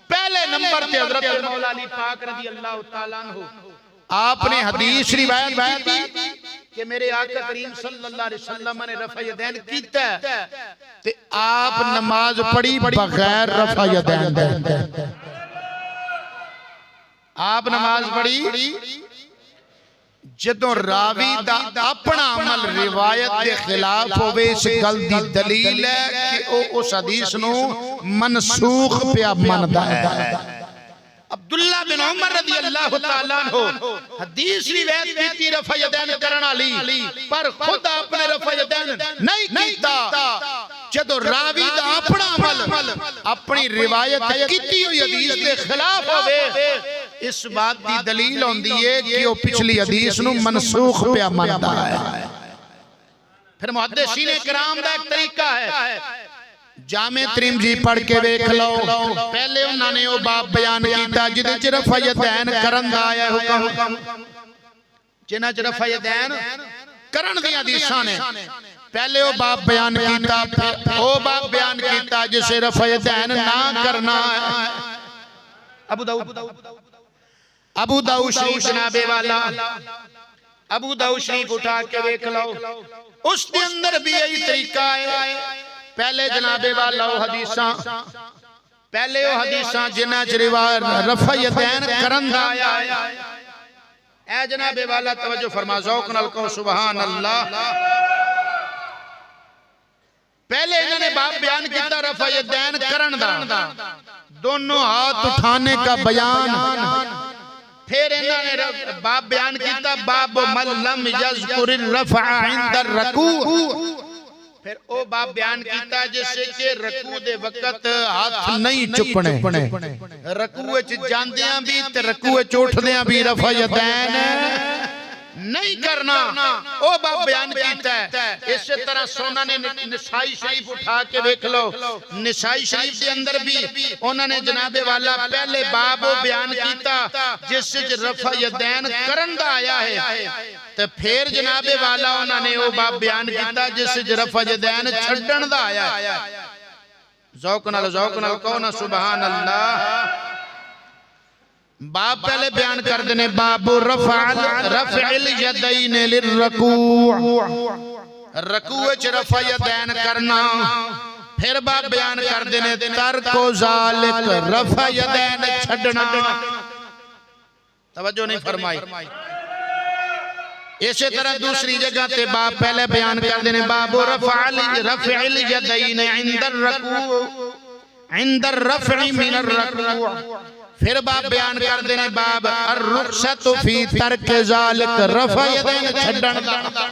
پہلے نمبر تے حضرت مولا علی پاک رضی اللہ تعالیٰ عنہ آپ نے حدیث روایت کی کہ میرے آقا کریم صلی اللہ علیہ وسلم نے رفع یدین کیتا ہے تے آپ نماز پڑھی بغیر رفع یدین دے آپ نماز پڑھی جدوں راوی دا اپنا عمل روایت دے خلاف ہوئے اس گل دی دلیل ہے کہ اس حدیث نو منسوخ پیا مندا ہے عبداللہ بن عمر رضی اللہ تعالیٰ عنہ حدیث روایت کیتی رفع یدین کرنا لی پر خود آپ نے رفع یدین نہیں کیتا جدو راوی دا اپنا عمل اپنی روایت کیتی ہوئی حدیث دے خلاف ہوئے اس بات دی دلیل ہوندی ہے کہ وہ پچھلی حدیث نو منسوخ پیا مندا ہے پھر محدثین کرام دا ایک طریقہ ہے، جامع ترمذی پڑھ کے ویکھ لو، پہلے انہوں نے وہ باب بیان کیتا جدے چ رفع یدین کرن دا آیا حکم، جنہ چ رفع یدین کرن دی حدیثاں نے پہلے وہ باب بیان کیتا، پھر وہ باب بیان کیتا جسے رفع یدین نہ کرنا ہے۔ ابو داؤد شریف جناب والا، ابو داؤد شریف اٹھا کے ویکھ لو، اس کے اندر بھی یہی طریقہ ہے۔ پہلے جناب والا وہ حدیثاں، پہلے وہ حدیثاں جنہ چ روایت رفع یدین کرن دا آیا ہے۔ اے جناب والا توجہ فرما، ذوق نال کہو سبحان اللہ۔ پہلے انہوں نے باب بیان کیتا رفع یدین کرن دا، دونوں ہاتھ اٹھانے کا بیان، پھر انہوں نے باب بیان کیتا باب من لم یذکر الرفع عند الرکوع، پھر او باب بیان کیتا جس سے کہ رکوع دے وقت ہاتھ نہیں چکنے، رکوع وچ جاندیاں بھی تے رکوع وچ اٹھدیاں بھی رفع یدین نہیں کرنا، او باب بیان کیتا ہے۔ اس طرح سنن نسائی شریف اٹھا کے دیکھ لو، نسائی شریف کے اندر بھی انہوں نے جناب والا پہلے باب بیان کیتا جس سے رفع یدین کرن دا آیا ہے، تو پھر جناب والا انہوں نے وہ باب بیان کیتا جس سے رفع یدین چھڑن دا آیا ہے۔ ذوق نال کہو نا سبحان اللہ۔ باب پہلے بیان کر دینے باب رفع الیدین للرکوع، رکوع چ رفع یدین کرنا، پھر باب بیان کر دینے ترک ذالک رفع یدین چھڑنا۔ توجہ نہیں فرمائی۔ اسی طرح دوسری جگہ تے باب پہلے بیان کر دینے باب رفع الیدین عند الرکوع، عند الرفع من الرکوع، پھر باب بیان کر دینے باب الرخصت فی ترک ذالک رفع یدین چھڑن دا۔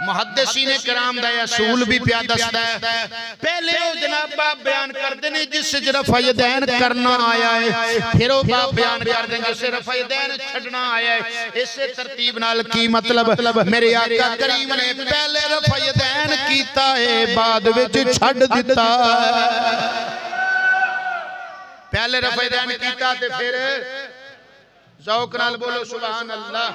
محدثین کرام دا اصول بھی پیا دستا ہے، پہلے وہ جناب باب بیان کر دینے جس سے رفع یدین کرنا آیا ہے، پھر وہ باب بیان کر دینے جس سے رفع یدین چھڑنا آیا ہے۔ اس سے ترتیب نال کی مطلب میرے آقا کریم نے پہلے رفع یدین کیتا ہے بعد وچ چھڑ دیتا ہے، پہلے رفع یدین کیتا تے پھر ذوق نال بولو سبحان اللہ۔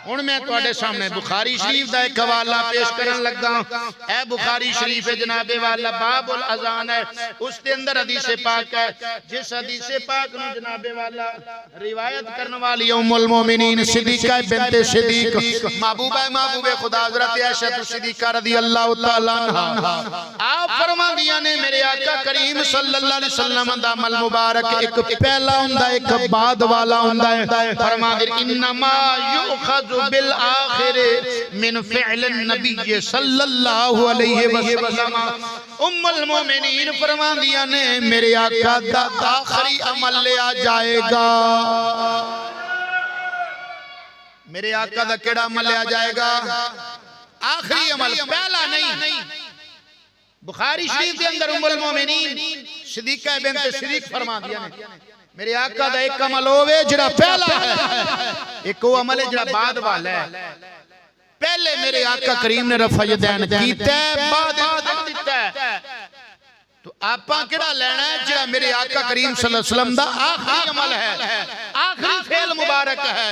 ہن میں تواڈے سامنے بخاری شریف دا ایک حوالہ پیش کرن لگا، اے بخاری شریف جناب والا باب الاذان ہے، اس کے اندر حدیث پاک ہے، جس حدیث پاک نو جناب والا روایت کرنے والی ام المومنین صدیقہ بنت صدیق محبوب خدا حضرت عائشہ صدیقہ رضی اللہ تعالی عنہا، آپ فرماندیاں نے میرے آقا کریم صلی اللہ علیہ وسلم دا عمل مبارک ایک پہلا ہوندا ہے ایک بعد والا ہوندا ہے، فرماندے انما یؤخذ بالآخر من فعل النبی صلی اللہ علیہ وسلم۔ ام المومنین فرماندیاں نے میرے آقا دا آخری عمل لیا جائے گا، میرے آقا دا کیڑا عمل لیا جائے گا؟ آخری عمل، پہلا نہیں۔ بخاری شریف کے اندر ام المومنین صدیقہ بنت صدیق فرماندیاں نے میرے آقا دا ایک عمل ہوئے جڑا پہلا ہے، ایک وہ عمل ہے جڑا بعد والا ہے۔ پہلے میرے آقا کریم نے رفع یدین کیتا ہے، بعد چھڑ دیتا ہے، تو آپاں کیڑا لینا ہے جڑا میرے آقا کریم صلی اللہ علیہ وسلم دا آخری عمل ہے، آخری فعل مبارک ہے۔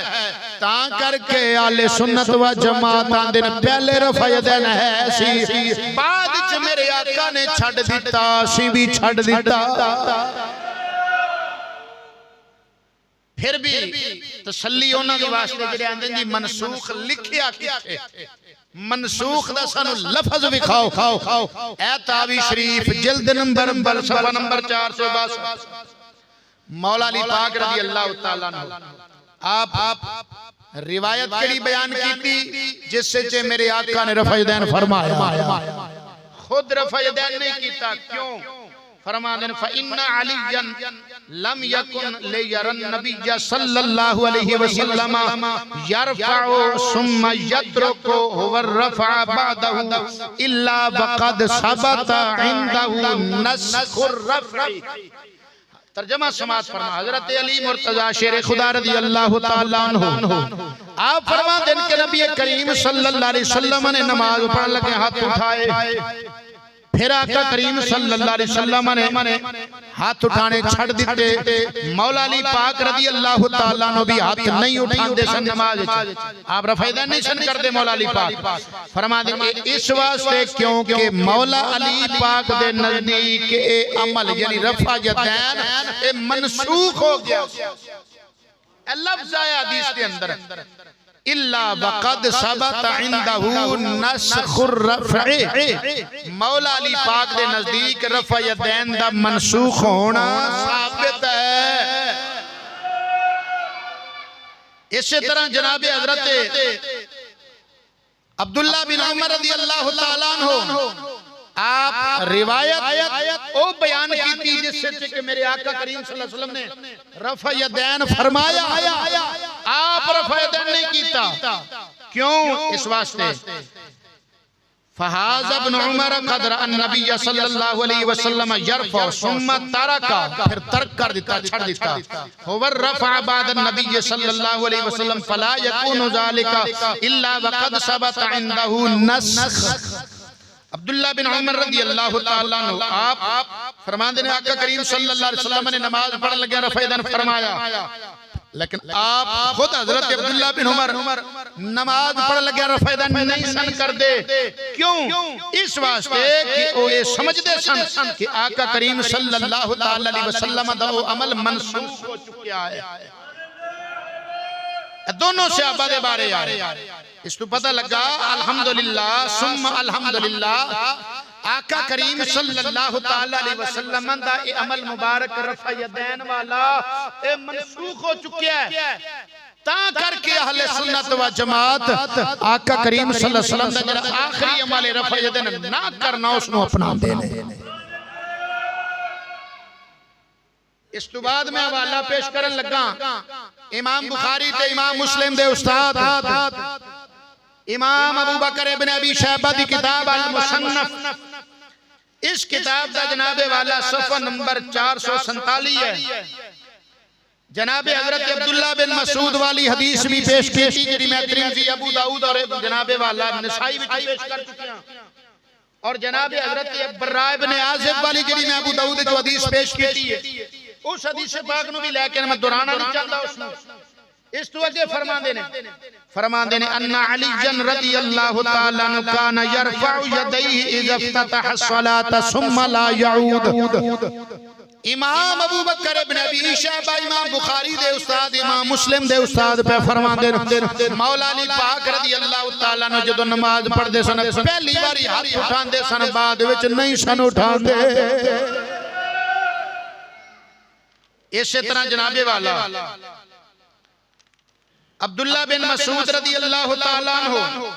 تاں کر کے اہل سنت و جماعت آندے نے پہلے رفع یدین ہے سی، بعد چ میرے آقا نے چھڑ دیتا، سی بھی چھڑ دیتا۔ پھر بھی تسلی ہونا دی واسطے جڑے آندے جی منسوخ لکھیا کتے، منسوخ دا سانو لفظ بھی کھاؤ، اے تاوی شریف جلد نمبر صفحہ نمبر 462، مولا علی پاک رضی اللہ تعالیٰ عنہ آپ روایت کڑی بیان کی تھی جس سے میرے آقا نے رفع یدین فرمایا، خود رفع یدین نہیں کیتا، کیوں؟ فرمانے فَإِنَّ عَلِيًّا لَمْ يَكُنْ لِيَرَ النَّبِيَّ صلی اللہ علیہ وسلم يَرْفَعُ ثُمَّ يَتْرُكُ وَالرَّفْعَ بَعْدَهُ إِلَّا وَقَدْ ثَبَتَ عِنْدَهُ نَسْخُ الرَّفْعِ۔ ترجمہ سماعت فرما حضرت علی مرتضی شیر خدا رضی اللہ تعالیٰ عنہ آپ فرما دن کے نبی کریم صلی اللہ علیہ وسلم نے نماز پڑھ لگے ہاتھ اٹھائے، پھر آقا کریم صلی اللہ علیہ وسلم نے ہاتھ اٹھانے چھڑ دیتے، مولا علی پاک رضی اللہ تعالیٰ عنہ بھی ہاتھ نہیں اٹھان دے سن نماز، آپ رفع یدین نہیں سن کر دے مولا علی پاک فرما دیں اس واسطے کیونکہ مولا علی پاک دے نزدیک اے عمل یعنی رفع یدین اے منسوخ ہو گیا، اے لفظ آیا حدیث کے اندر إِلَّا وَقَدْ ثَبَتَ عِنْدَهُ نَسْخُ الرَّفْعِ مولا علی پاک دے نزدیک رفع یدین دا منسوخ ہونا ثابت ہے۔ اسی طرح جناب حضرت عبداللہ بن عمر رضی اللہ تعالیٰ عنہ آپ روایت او بیان کی تھی جس سے کہ میرے آقا کریم صلی اللہ علیہ وسلم نے رفع یدین فرمایا، آپ رفع یدین نہیں کیتا، کیوں؟ اس واسطے فہذا ابن عمر قدر النبی صلی اللہ علیہ وسلم یرفع ثم ترکا پھر ترک کر دیتا چھڑ دیتا وَالرَّفْعَ بَعْدَ النبی صلی اللہ علیہ وسلم فلا يكون ذلك الا وقد ثبت عنده نسخ۔ عبداللہ بن عمر رضی اللہ تعالیٰ عنہ آپ فرمان دینے آقا کریم صلی اللہ علیہ وسلم نے نماز پڑھ لگے رفع یدین فرمایا، لیکن آپ خود حضرت عبداللہ بن عمر نماز پڑھ لگے رفع یدین نہیں سن کر دے، کیوں؟ اس واسطے کہ وہ یہ سمجھ دے سن کہ آقا کریم صلی اللہ علیہ وسلم دا وہ عمل منسوخ ہو چکیا ہے۔ دونوں صحابہ دے بارے آئے، اس تو پتہ لگا الحمدللہ ثم الحمدللہ آقا کریم صلی اللہ علیہ وسلم دا اے عمل مبارک رفع یدین والا اے منسوخ ہو چکیا ہے، تا کر کے اہل سنت و جماعت آقا کریم صلی اللہ علیہ وسلم دا جڑا آخری عمل رفع یدین نہ کرنا اس نو اپنا دینے۔ اس تو بعد میں حوالہ پیش کرن لگا امام بخاری تے امام مسلم دے استاد امام ابو بکر ابن ابی شیبہ دی کتاب المصنف، اس کتاب دا جناب والا صفحہ نمبر 447 ہے، جناب حضرت عبداللہ بن مسعود والی حدیث بھی پیش کی جنہی میں ترمذی ابو داؤد اور جناب والا نسائی بھی پیش کر چکے ہیں، اور جناب حضرت براء بن عازب والی جنہی میں ابو داؤد جو حدیث پیش کی ہے اس حدیث پاک نو بھی لیکن میں دورانہ نہیں چاہتا اس میں، اس تو اگے فرمان دینے ان علی جن رضی اللہ تعالیٰ عنہ کان یرفع یدیہ اذا افتتح الصلاة ثم لا یعود۔ امام ابو بکر ابن ابی شیبہ امام بخاری دے استاد امام مسلم دے استاد پہ فرمان دینے مولا علی پاک رضی اللہ تعالیٰ عنہ جدو نماز پڑھ دے سن پہلی باری ہاتھ اٹھان دے سن بعد وچ نہیں سن اٹھان دے۔ اسی طرح جناب والا عبداللہ بن مسعود رضی اللہ تعالیٰ عنہ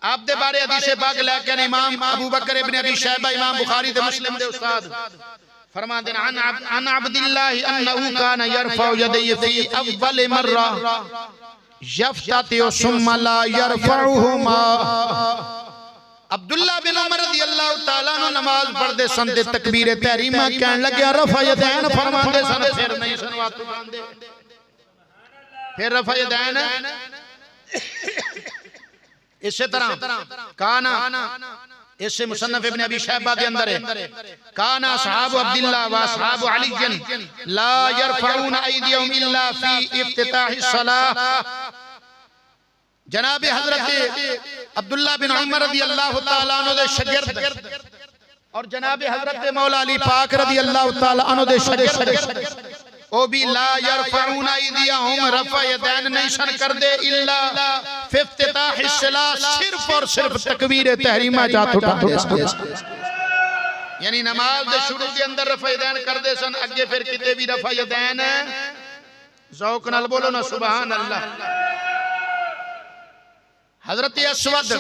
آپ دے بارے حدیث پاک لیکن امام ابو بکر ابن ابی شیبہ امام بخاری دے مسلم دے استاد فرمان دینا عن عبداللہ انہو کان یرفع یدی فی اول مرہ یفتتح ثم لا یرفعہما۔ عبداللہ بن عمر رضی اللہ تعالیٰ عنہ نماز پڑھ دے سن دے تکبیر تحریمہ کہن لگیا رفع یدین فرمان دے سن پھر نہیں سنوات پڑھان دے، پھر رفع یدین اسی طرح کانا اس سے مصنف ابن ابی شیبہ دے اندر ہے کانا اصحاب عبداللہ و اصحاب علی لا یرفعون ایدیہم الا فی افتتاح الصلاة۔ جناب حضرت عبداللہ بن عمر رضی اللہ تعالیٰ عنہ دے شگرد اور جناب حضرت مولا علی پاک رضی اللہ تعالیٰ عنہ دے شگرد او بھی لا یرفعون ایدیہم رفع یدین نہیں سن کر دے الا فی افتتاح الصلاة، صرف اور صرف تکبیر تحریمہ جات اٹھا دے، یعنی نماز دے شروع کے اندر رفع یدین کر دے سن، اگے پھر کتے بھی رفع یدین ذوق نال بولو نا سبحان اللہ۔ حضرت اسود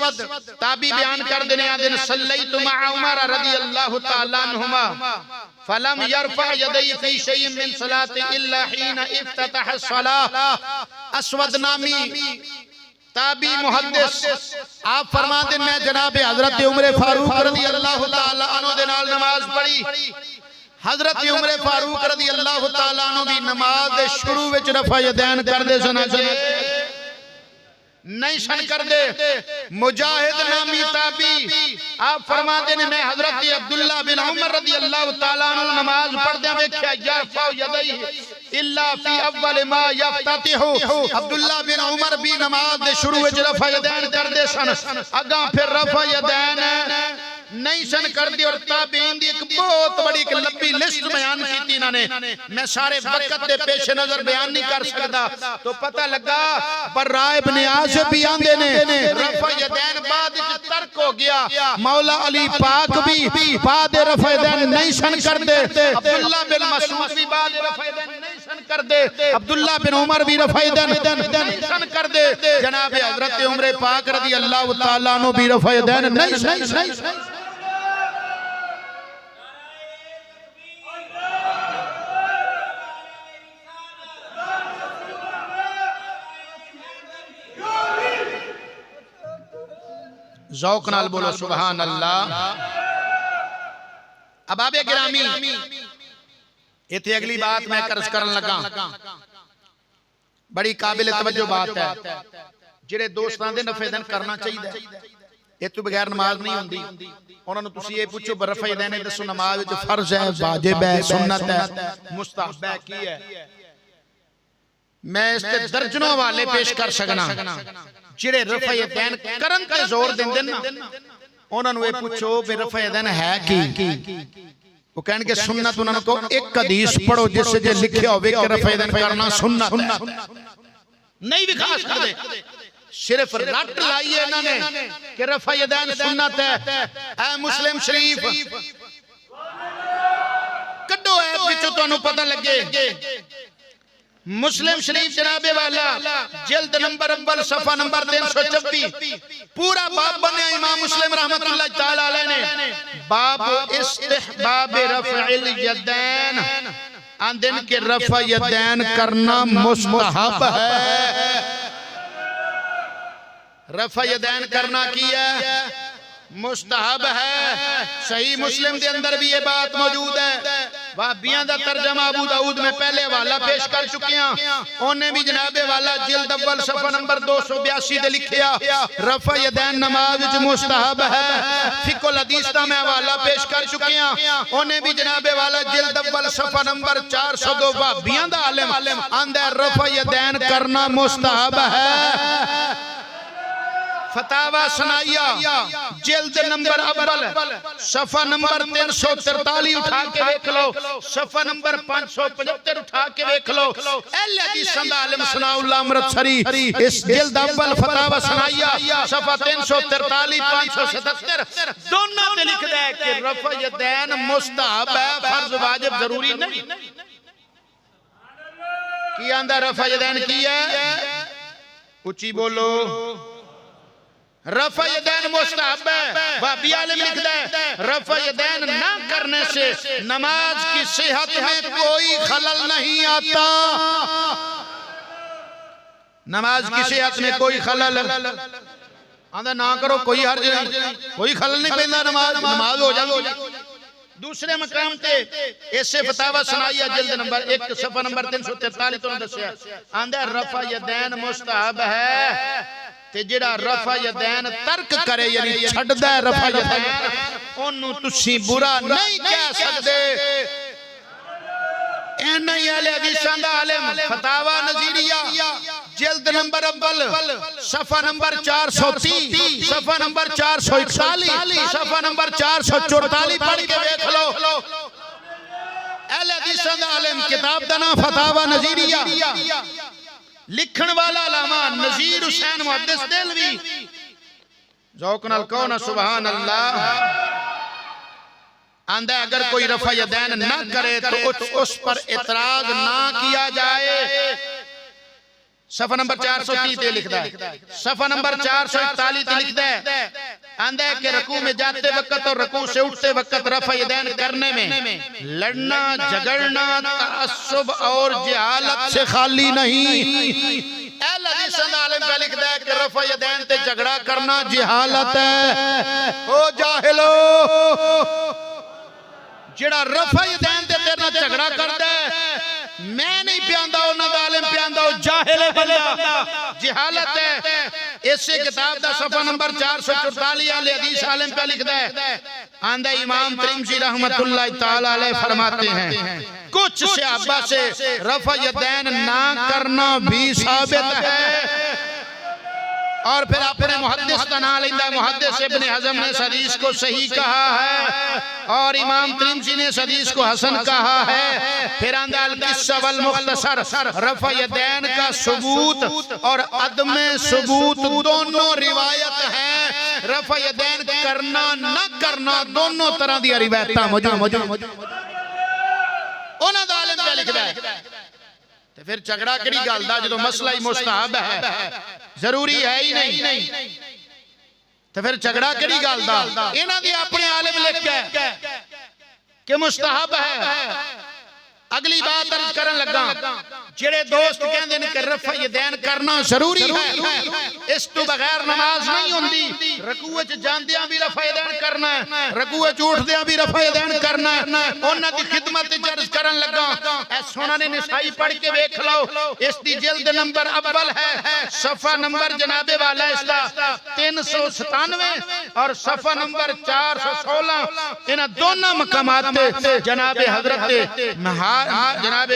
تابی بیان کر دینے آدھن صلیت مع عمر رضی اللہ تعالیٰ عنہما فلم یرفع یدی فی شیء من صلاة الا حین افتتح الصلاة۔ اسود نامی تابی محدث آپ فرمان دن میں جناب حضرت عمر فاروق رضی اللہ تعالیٰ عنہ دے نال نماز پڑھی، حضرت عمر فاروق رضی اللہ تعالیٰ عنہ بھی نماز دے شروع وچ رفع یدین کر دے سنا نہیں سن کر دے. مجاہد نامی تابعی آپ فرما دے نے میں حضرت عبداللہ بن عمر رضی اللہ تعالیٰ عنہ نماز پڑھ دے ویکھیا یرفع یدیہ الا فی اول ما یفتتح. عبداللہ بن عمر بھی نماز دے شروع وچ رفع یدین کر دے سن اگاں پھر رفع یدین نہیں سن کر دی. اور تابعین دی ایک بہت بڑی ایک لمبی لسٹ بیان کی تھی انہوں نے, میں سارے وقت دے پیش نظر بیان نہیں کر سکتا. تو پتہ لگا برائے ابن عازب بھی آندے نے رفع یدین بعد ترک ہو گیا. مولا علی پاک بھی بعد رفع یدین نہیں سن کر دے. عبداللہ بن مسعود بھی بعد رفع یدین نہیں سن کر دے. عبداللہ بن عمر بھی رفع یدین نہیں سن کر دے. جناب حضرت عمر پاک رضی اللہ تعالیٰ عنہ بھی رفع یدین نہیں سن. ذوق نال بولو سبحان اللہ. احباب گرامی ایتھے اگلی بات میں عرض کرن لگا, بڑی قابل توجہ بات ہے. جڑے دوستان دے نفع یدین کرنا چاہیے, یہ تو بغیر نماز نہیں ہوندی. انہوں نے تسی یہ پوچھو رفع یدین دسو نماز وچ فرض ہے, واجب ہے, سنت ہے, مستحب ہے, کی ہے؟ میں اس تے درجنوں والے پیش کر سکنا. جڑے رفع یدین کرن تے زور دیندے نا, انہوں نے یہ پوچھو بے رفع یدین ہے کی؟ وہ کہنے کہ سنت. انہوں نے کہو ایک حدیث پڑھو جس سے جو لکھے ہوئے کہ رفع یدین کرنا سنت ہے. نہیں بھی خاص کر دے, صرف رٹ لائیے انہوں نے کہ رفع یدین سنت ہے. اے مسلم شریف کڈو ہے بچو تو انہوں پتہ لگے. مسلم شریف جناب والا جلد نمبر اول صفحہ نمبر 326 پورا باب بنیا امام مسلم رحمت اللہ تعالیٰ علیہ نے. باب استحباب رفع الیدین, اندن کے رفع یدین کرنا مستحب ہے. رفع یدین کرنا کیا ہے مستحب ہے. صحیح مسلم دے اندر بھی یہ بات موجود ہے. وہابیاں دا ترجمہ ابو داؤد میں پہلے والا پیش کر چکے ہیں. انہیں بھی جناب والا جلد اول صفحہ نمبر 282 دے لکھیا رفع یدین نماز وچ مستحب ہے. فقہ الحدیث دا میں والا پیش کر چکے ہیں. انہیں بھی جناب والا جلد اول صفحہ نمبر 402 وہابیاں دا عالم اندر رفع یدین کرنا مستحب ہے. فتاوہ سنائیہ جلد نمبر اول صفحہ نمبر 343 اٹھا کے دیکھ لو, صفحہ نمبر 575 اٹھا کے دیکھ لو. اہل حدیث دا عالم ثناء اللہ امرتسری اس جلد اول فتاوہ سنائیہ صفحہ 343 577 دونوں نے لکھ دیا کہ رفع یدین مستحب ہے, فرض واجب ضروری نہیں. کی اندر رفع یدین کی ہے؟ اچھی بولو. رفع یدین مستحب ہے. وہابی عالم لکھتا ہے رفع یدین نہ کرنے سے نماز کی صحت میں کوئی خلل نہیں آتا. نماز کی صحت میں کوئی خلل آندہ نہ کرو, کوئی حرج نہیں, کوئی خلل نہیں پہندا, نماز ہو جائے. دوسرے مقام تے ایسے فتاوہ سنائیہ جلد نمبر 1 صفحہ نمبر 343 تو دسیا آندہ رفع یدین مستحب ہے. تے جڑا رفع یدین ترک کرے یعنی چھڑ دے رفع یدین انہوں تسی برا نہیں کہہ سکتے. اینہی اہل حدیثاں دا عالم فتاوہ نظیریہ جلد نمبر اول صفحہ نمبر 430 صفحہ نمبر 441 صفحہ نمبر 444 پڑھ کے دیکھ لو. اہل حدیثاں دا عالم کتاب دا نام فتاوہ نظیریہ, لکھن والا علامہ نذیر حسین محدث دہلوی. ذوق نال کہو نا سبحان اللہ. آندہ اگر کوئی رفع یدین نہ کرے تو اس پر اعتراض نہ کیا جائے. صفحہ نمبر 430 تے لکھتا ہے, صفحہ نمبر 441 تے لکھتا ہے آندہ ہے کہ رکوع میں جاتے وقت اور رکوع سے اٹھتے وقت رفع یدین کرنے میں لڑنا جھگڑنا تعصب اور جہالت سے خالی نہیں. اہل حدیث عالم کا لکھتا ہے کہ رفع یدین تے جھگڑا کرنا جہالت ہے. او جاہلو جڑا رفع یدین دے تیرے نال جھگڑا کردا ہے میں نہیں پیاندا انہاں دا عالم پیاندا او جاہل ہے بندہ جہالت ہے اسی کتاب دا صفحہ نمبر 444 اہل حدیث عالم پہ لکھدا ہے آندہ امام ترمذی رحمت اللہ تعالی علیہ فرماتے ہیں کچھ صحابہ سے رفع یدین نہ کرنا بھی ثابت ہے اور پھر اپنے محدث کا نام لیندہ محدث ابن حزم نے اس حدیث کو صحیح کہا ہے اور امام ترمذی نے اس حدیث کو حسن کہا ہے پھر اندہ القصہ والمختصر رفع یدین کا ثبوت اور عدم ثبوت دونوں روایت ہیں رفع یدین کرنا نہ کرنا دونوں طرح دیا روایتاں موجود انہاں دا عالم پہ لکھ ہے تو پھر جھگڑا کری گل دا جو مسئلہ ہی مستحب ہے ضروری ہے ہی نہیں تو پھر جھگڑا کری گل دا انہاں دی اپنے عالم لکھ گئے کہ مستحب ہے اگلی بات عرض کرن لگا جڑے دوست کہندے نے کہ رفع یدین کرنا ضروری ہے اس تو بغیر نماز نہیں ہوندی رکوع وچ جاندیاں بھی رفع یدین کرنا ہے رکوع وچ اٹھدیاں بھی رفع یدین کرنا ہے انہاں دی خدمت وچ عرض کرن لگا اے سنن نسائی پڑھ کے دیکھ لو اس دی جلد نمبر اول ہے صفحہ نمبر جناب والا اس کا 397 اور صفحہ نمبر 416 انہاں دونوں مقامات تے جناب حضرت جناب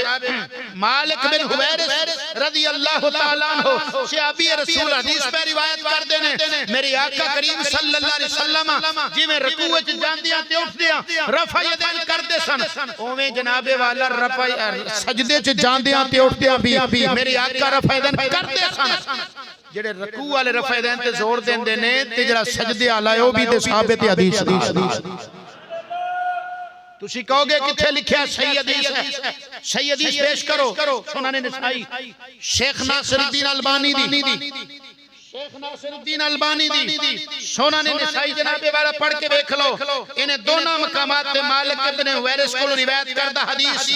مالک بن حویرث رضی اللہ تعالیٰ عنہ صحابی رسول حدیث پہ روایت کر دینے میری آقا کریم صلی اللہ علیہ وسلم جی میں رکوع وچ جاندیاں تے اٹھ دیاں رفع یدین کر دے سن اویں جناب والا رفع سجدے چ جاندیاں تے اٹھ دیاں بھی میری آقا رفع یدین کر دے سن جڑے رکوع والے رفع یدین تے زور دیندے نے تے جڑا سجدے والا ہے او بھی تے ثابت حدیث تسی کہو گے کتھے لکھیا صحیح حدیث ہے صحیح حدیث پیش کرو سنن نسائی شیخ ناصر الدین البانی دی شیخ ناصر الدین البانی دی سنن نسائی جناب والا پڑھ کے دیکھ لو انہیں دونوں مقامات پہ مالک ابن حویرث کو روایت کردہ حدیث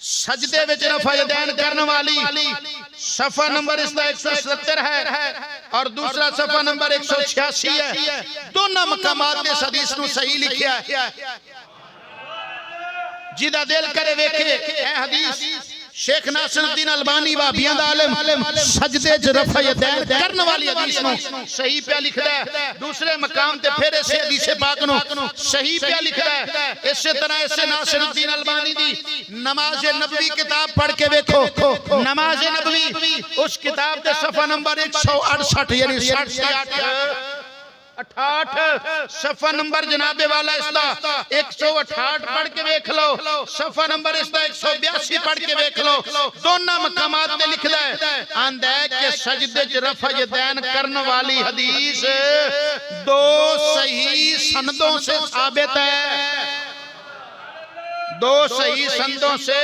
سجدے وچ رفع یدین کرنے والی صفحہ نمبر اس کا 170 ہے اور دوسرا صفحہ نمبر 186 ہے دونوں مقامات نے اس حدیث کو صحیح لکھیا ہے جیدہ دل کرے ویکھے اے حدیث شیخ ناصر الدین البانی وابیاں دا عالم سجدے چ رفع یدین کرنے والی حدیث نو صحیح پہ لکھدا ہے دوسرے مقام تے پھر اسے حدیث پاک نو صحیح پہ لکھدا ہے اسی طرح اسے ناصر الدین البانی دی نماز نبوی کتاب پڑھ کے دیکھو نماز نبوی اس کتاب تے صفحہ نمبر 168 یعنی 60 سے 68 صفحہ نمبر جناب والا اس کا 168 پڑھ کے دیکھ لو صفحہ نمبر اس کا 182 پڑھ کے دیکھ لو دونوں مقامات میں لکھ ہے آندہ ہے کہ سجدے چ رفع یدین کرنے والی حدیث دو صحیح سندوں سے ثابت ہے دو صحیح سندوں سے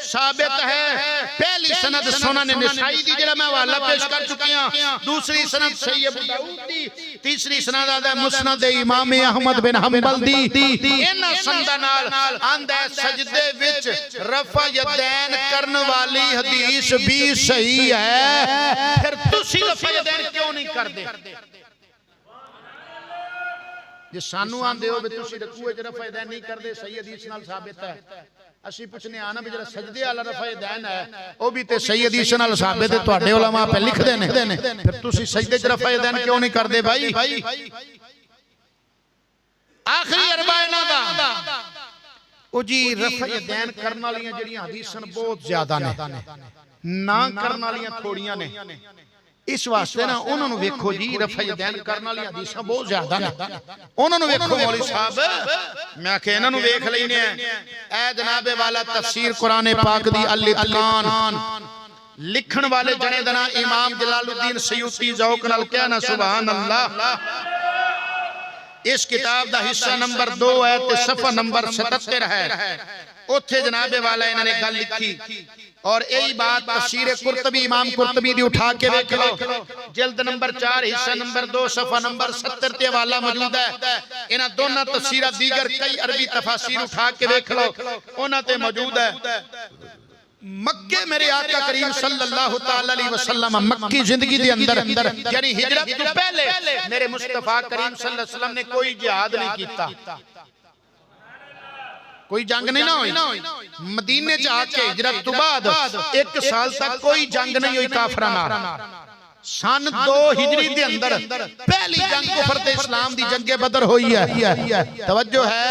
ثابت ہے پہلی سند سنن نسائی دی جڑا میں حوالہ پیش کر چکی ہوں دوسری سند صحیح ابو داؤد دی تیسری سند ہے مسند امام احمد بن حنبل دی ان سنداں نال آندا ہے سجدے وچ رفع یدین کرنے والی حدیث بھی صحیح ہے پھر تسی رفع یدین کیوں نہیں کردے جس سانو آن دے ہو بے تسی رکوع وچ رفع یدین نہیں کردے صحیح حدیث نال ثابت ہے اسی پوچھنے آنا بھی جڑا سجدے والا رفع یدین ہے او بھی تے صحیح حدیث نال ثابت ہے تواڈے علماء پہ لکھ دے نے پھر تسی سجدے وچ رفع یدین کیوں نہیں کردے بھائی آخری اربع انہاں دا او جی رفع یدین کرن والیاں جڑیاں حدیثاں بہت زیادہ نے نہ کرن والیاں تھوڑیاں نے اس واسطے نا انہوں نے ویکھو جی رفع یدین کرنا لی حدیثہ بہت زیادہ نا انہوں نے ویکھو مولی صاحب میں کہ انہوں نے ویکھ لینے ہیں اے جناب والا تفسیر قرآن پاک دی الاتقان لکھن والے جنے دنا امام جلال الدین سیوطی ذوق نال کہنا سبحان اللہ اس کتاب دا حصہ نمبر 2 ہے تے صفحہ نمبر 77 ہے اتھے جناب والا انہوں نے گل لکھی اور یہی بات تفسیر قرطبی امام قرطبی دی اٹھا کے دیکھ لو جلد نمبر 4 حصہ نمبر 2 صفحہ نمبر 70 تے حوالہ موجود ہے انہاں دونوں تفسیرات دیگر کئی عربی تفاسیر اٹھا کے دیکھ لو انہاں تے موجود ہے مکے میرے آقا کریم صلی اللہ تعالی علیہ وسلم مکی زندگی دے اندر یعنی ہجرت تو پہلے میرے مصطفیٰ کریم صلی اللہ علیہ وسلم نے کوئی جہاد نہیں کیتا کوئی جنگ نہیں نہ ہوئی مدینے جا کے ہجرت تو بعد 1 سال تک کوئی جنگ نہیں ہوئی کافرانہ سن 2 ہجری دے اندر پہلی جنگ کفر تے اسلام دی جنگ بدر ہوئی ہے توجہ ہے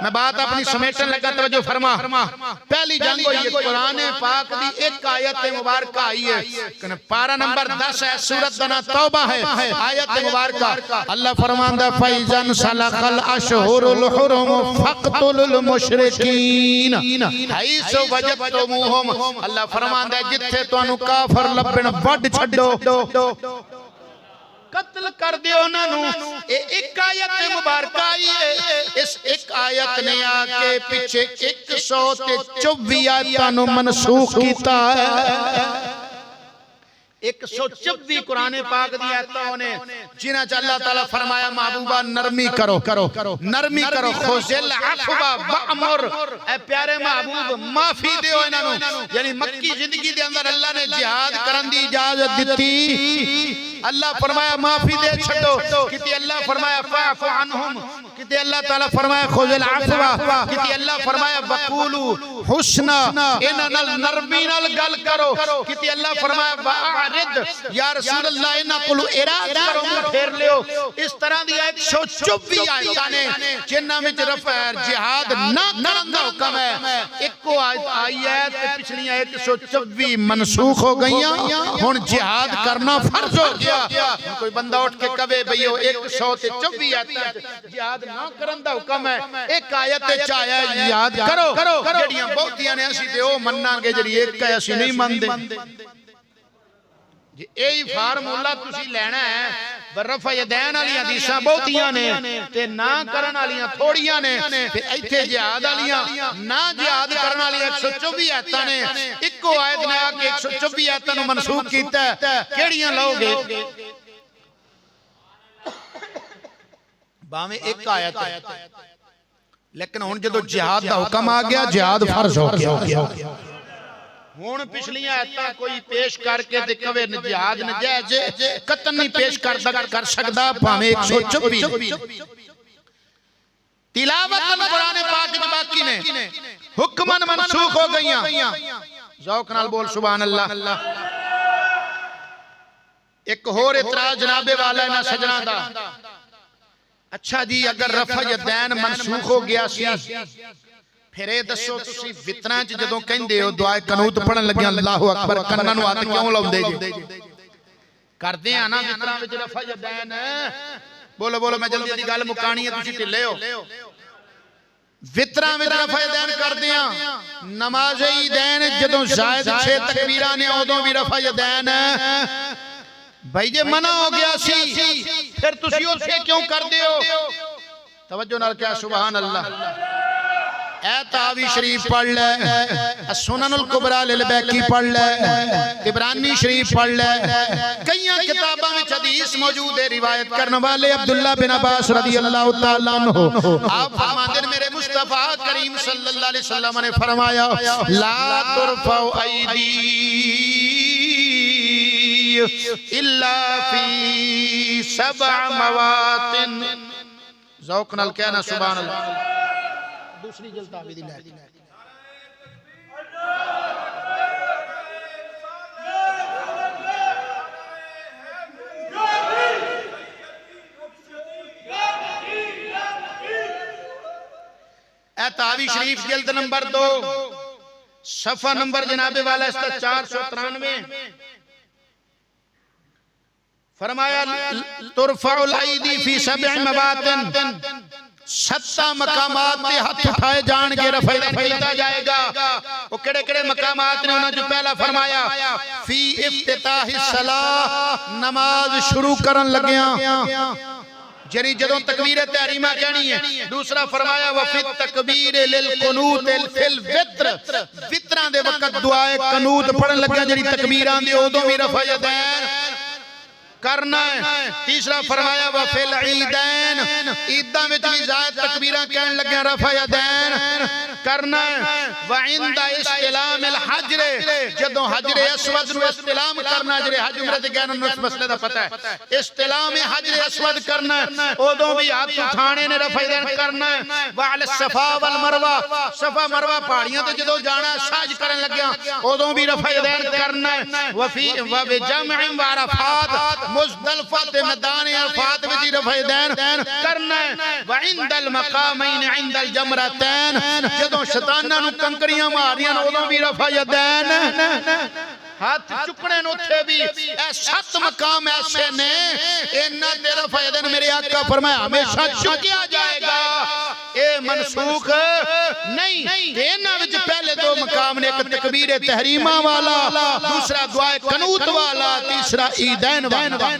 میں بات اپنی سمیٹن لگا توجہ فرما پہلی جنگ ہوئی ہے قرآن پاک دی ایک آیت مبارکہ آئی ہے پارہ نمبر 10 ہے سورت دنا توبہ ہے آیت مبارکہ اللہ فرماندہ فَإِذَا انْسَلَخَ الْأَشْهُرُ الْحُرُمُ فَاقْتُلُوا الْمُشْرِكِينَ حَيْثُ وَجَدْتُمُوهُمْ اللہ فرماندہ جتھے تانوں کافر لبن وڈ چھڈو قتل کر دیو انہوں ایک آیت مبارکہ آئی ہے اس ایک آیت نے آکے پیچھے 124 آیتانوں منسوخ کیتا ہے 124 قرآن پاک دی آیتوں نے جنہاں اللہ تعالیٰ فرمایا محبوبہ نرمی کرو نرمی کرو خُذِلْ عَفْوَ وَأْمُرْ اے پیارے محبوب معافی دیو انہوں یعنی مکی زندگی دے اندر اللہ نے جہاد کرن دی اجازت دیتی اللہ فرمایا معافی دے چھڑو کتی اللہ فرمایا فَعْفُ عَنْهُمْ کتی اللہ تعالیٰ فرمایا خُذِلْ عَفْوَ کتی اللہ فرمایا وَقُولُوا حُسْنًا انہاں نرمی نال گل کرو کتی اللہ فرمایا وَأَعْرِضْ یا رسول اللہ انہاں کلو اراد کرو میں پھیر لیو اس طرح دی 124 آیتاں نے جنہاں وچ رفع جہاد نہ کرن دا حکم ہے ایک کو آیت پچھلی 124 منسوخ ہو گئیاں ہن جہاد کرنا فرض ہو گیا کوئی بندہ اٹھ کے کبے بھئیو 124 آیت جہاد نہ کرن دا حکم ہے ایک آیت چاہیا یاد کرو جڑیاں بہتیاں نے اسی تے او مننا گے جڑی ایک ہے اسی نہیں مندے جی ایہی فارمولا تسی لینا ہے برفع یدین والی حدیثاں بہتیاں نے تے نہ کرن والیاں تھوڑیاں نے تے ایتھے جہاد والیاں نہ جہاد کرن والی 124 آیتاں نے اکو آیت نے آ کے 124 آیتاں نو منسوخ کیتا ہے کیڑیاں لو گے باویں ایک آیت ہے لیکن ہن جدو جہاد دا حکم آ گیا جہاد فرض ہو گیا ہون پچھلی آیتاں کوئی پیش کر کے دکھوے جہاد نجائز قطن نہیں پیش کر سکدا پاویں 124 تلاوت قرآن پاک دی باقی نے حکمن منسوخ ہو گئیاں ذوق نال بول سبحان اللہ ایک اور اعتراض جناب والا ہے نا سجنا دا اچھا جی اگر رفع یدین منسوخ ہو گیا سی پھر اے دسو تسی وطنہ جدوں کہندے ہو دعائے قنوت پڑھن لگیاں اللہ اکبر کناں نوں ہاتھ کیوں لاوندے جی کردے ہیں نا وطنہ وچ رفع یدین بولو بولو میں جلدی دی گل مکانی ہے تسی ٹھلے ہو وطنہ وچ رفع یدین کردے ہیں نماز عیدین جدوں زائد 6 تکبیراں نے اودوں بھی رفع یدین بھائی جے منع ہو گیا سی پھر تسی اسے کیوں کردے ہو توجہ نال کیا سبحان اللہ اے تاوی شریف پڑھ لے سنن الکبریٰ للبیکی پڑھ لے عبرانی شریف پڑھ لے کئیاں کتاباں میں حدیث موجود ہے روایت کرنے والے عبداللہ بن عباس رضی اللہ تعالیٰ عنہ آپ فرماتے میرے مصطفیٰ کریم صلی اللہ علیہ وسلم نے فرمایا لا ترفع ایدی الا فی 7 مواطن ذوق نال کہنا سبحان اللہ دوسری جلتا بھی دلائے اے تاوی شریف جلد نمبر 2 صفحہ نمبر جناب والا اس تا 493 فرمایا ترفع الایدی فی 7 مواطن 7 مقامات تے ہاتھ اٹھائے جان کے رفع کیتا جائے گا وہ کڑے کڑے مقامات نے انہوں جو پہلا فرمایا فی افتتاح الصلاۃ نماز شروع کرن لگیاں جنی جدوں تکبیر تحریمہ کہنی ہے دوسرا فرمایا وفی التکبیر للقنوت فی الوتر وطراں دے وقت دعائے قنوت پڑھن لگیاں جنی تکبیران دے اودوں بھی رفع یدین کرنا ہے تیسرا فرمایا وفی العیدین عیدہ میں بھی زائد تکبیرہ کہن لگے رفع یدین کرنا وعند استلام الحجر جدوں حجر اسود نو استلام کرنا جڑے حج عمرے تے گئے نوں اس مسئلے دا پتہ ہے استلام حجر اسود کرنا اودوں بھی ہاتھ اٹھانے نے رفع دین کرنا وعلى الصفا والمروہ صفا مروہ پہاڑیاں تے جدوں جانا سعی کرن لگیا اودوں بھی رفع دین کرنا وفی وجمع وعرفات مزدلفہ تے میدان عرفات وچ رفع دین کرنا وعند المقامین عند الجمرتین جدوں شیطاناں نوں کنکریاں ماریاں اودوں بھی رفع دین ہاتھ چکنے نوتھے بھی اے 7 مقام ایسے نے انہاں تے رفع دین میرے آقا فرمایا ہمیشہ چکیا جائے گا اے منسوخ نہیں انہاں وچ پہلے 2 مقام نے ایک تکبیر تحریمہ والا دوسرا دعائے قنوت والا تیسرا عیدین والا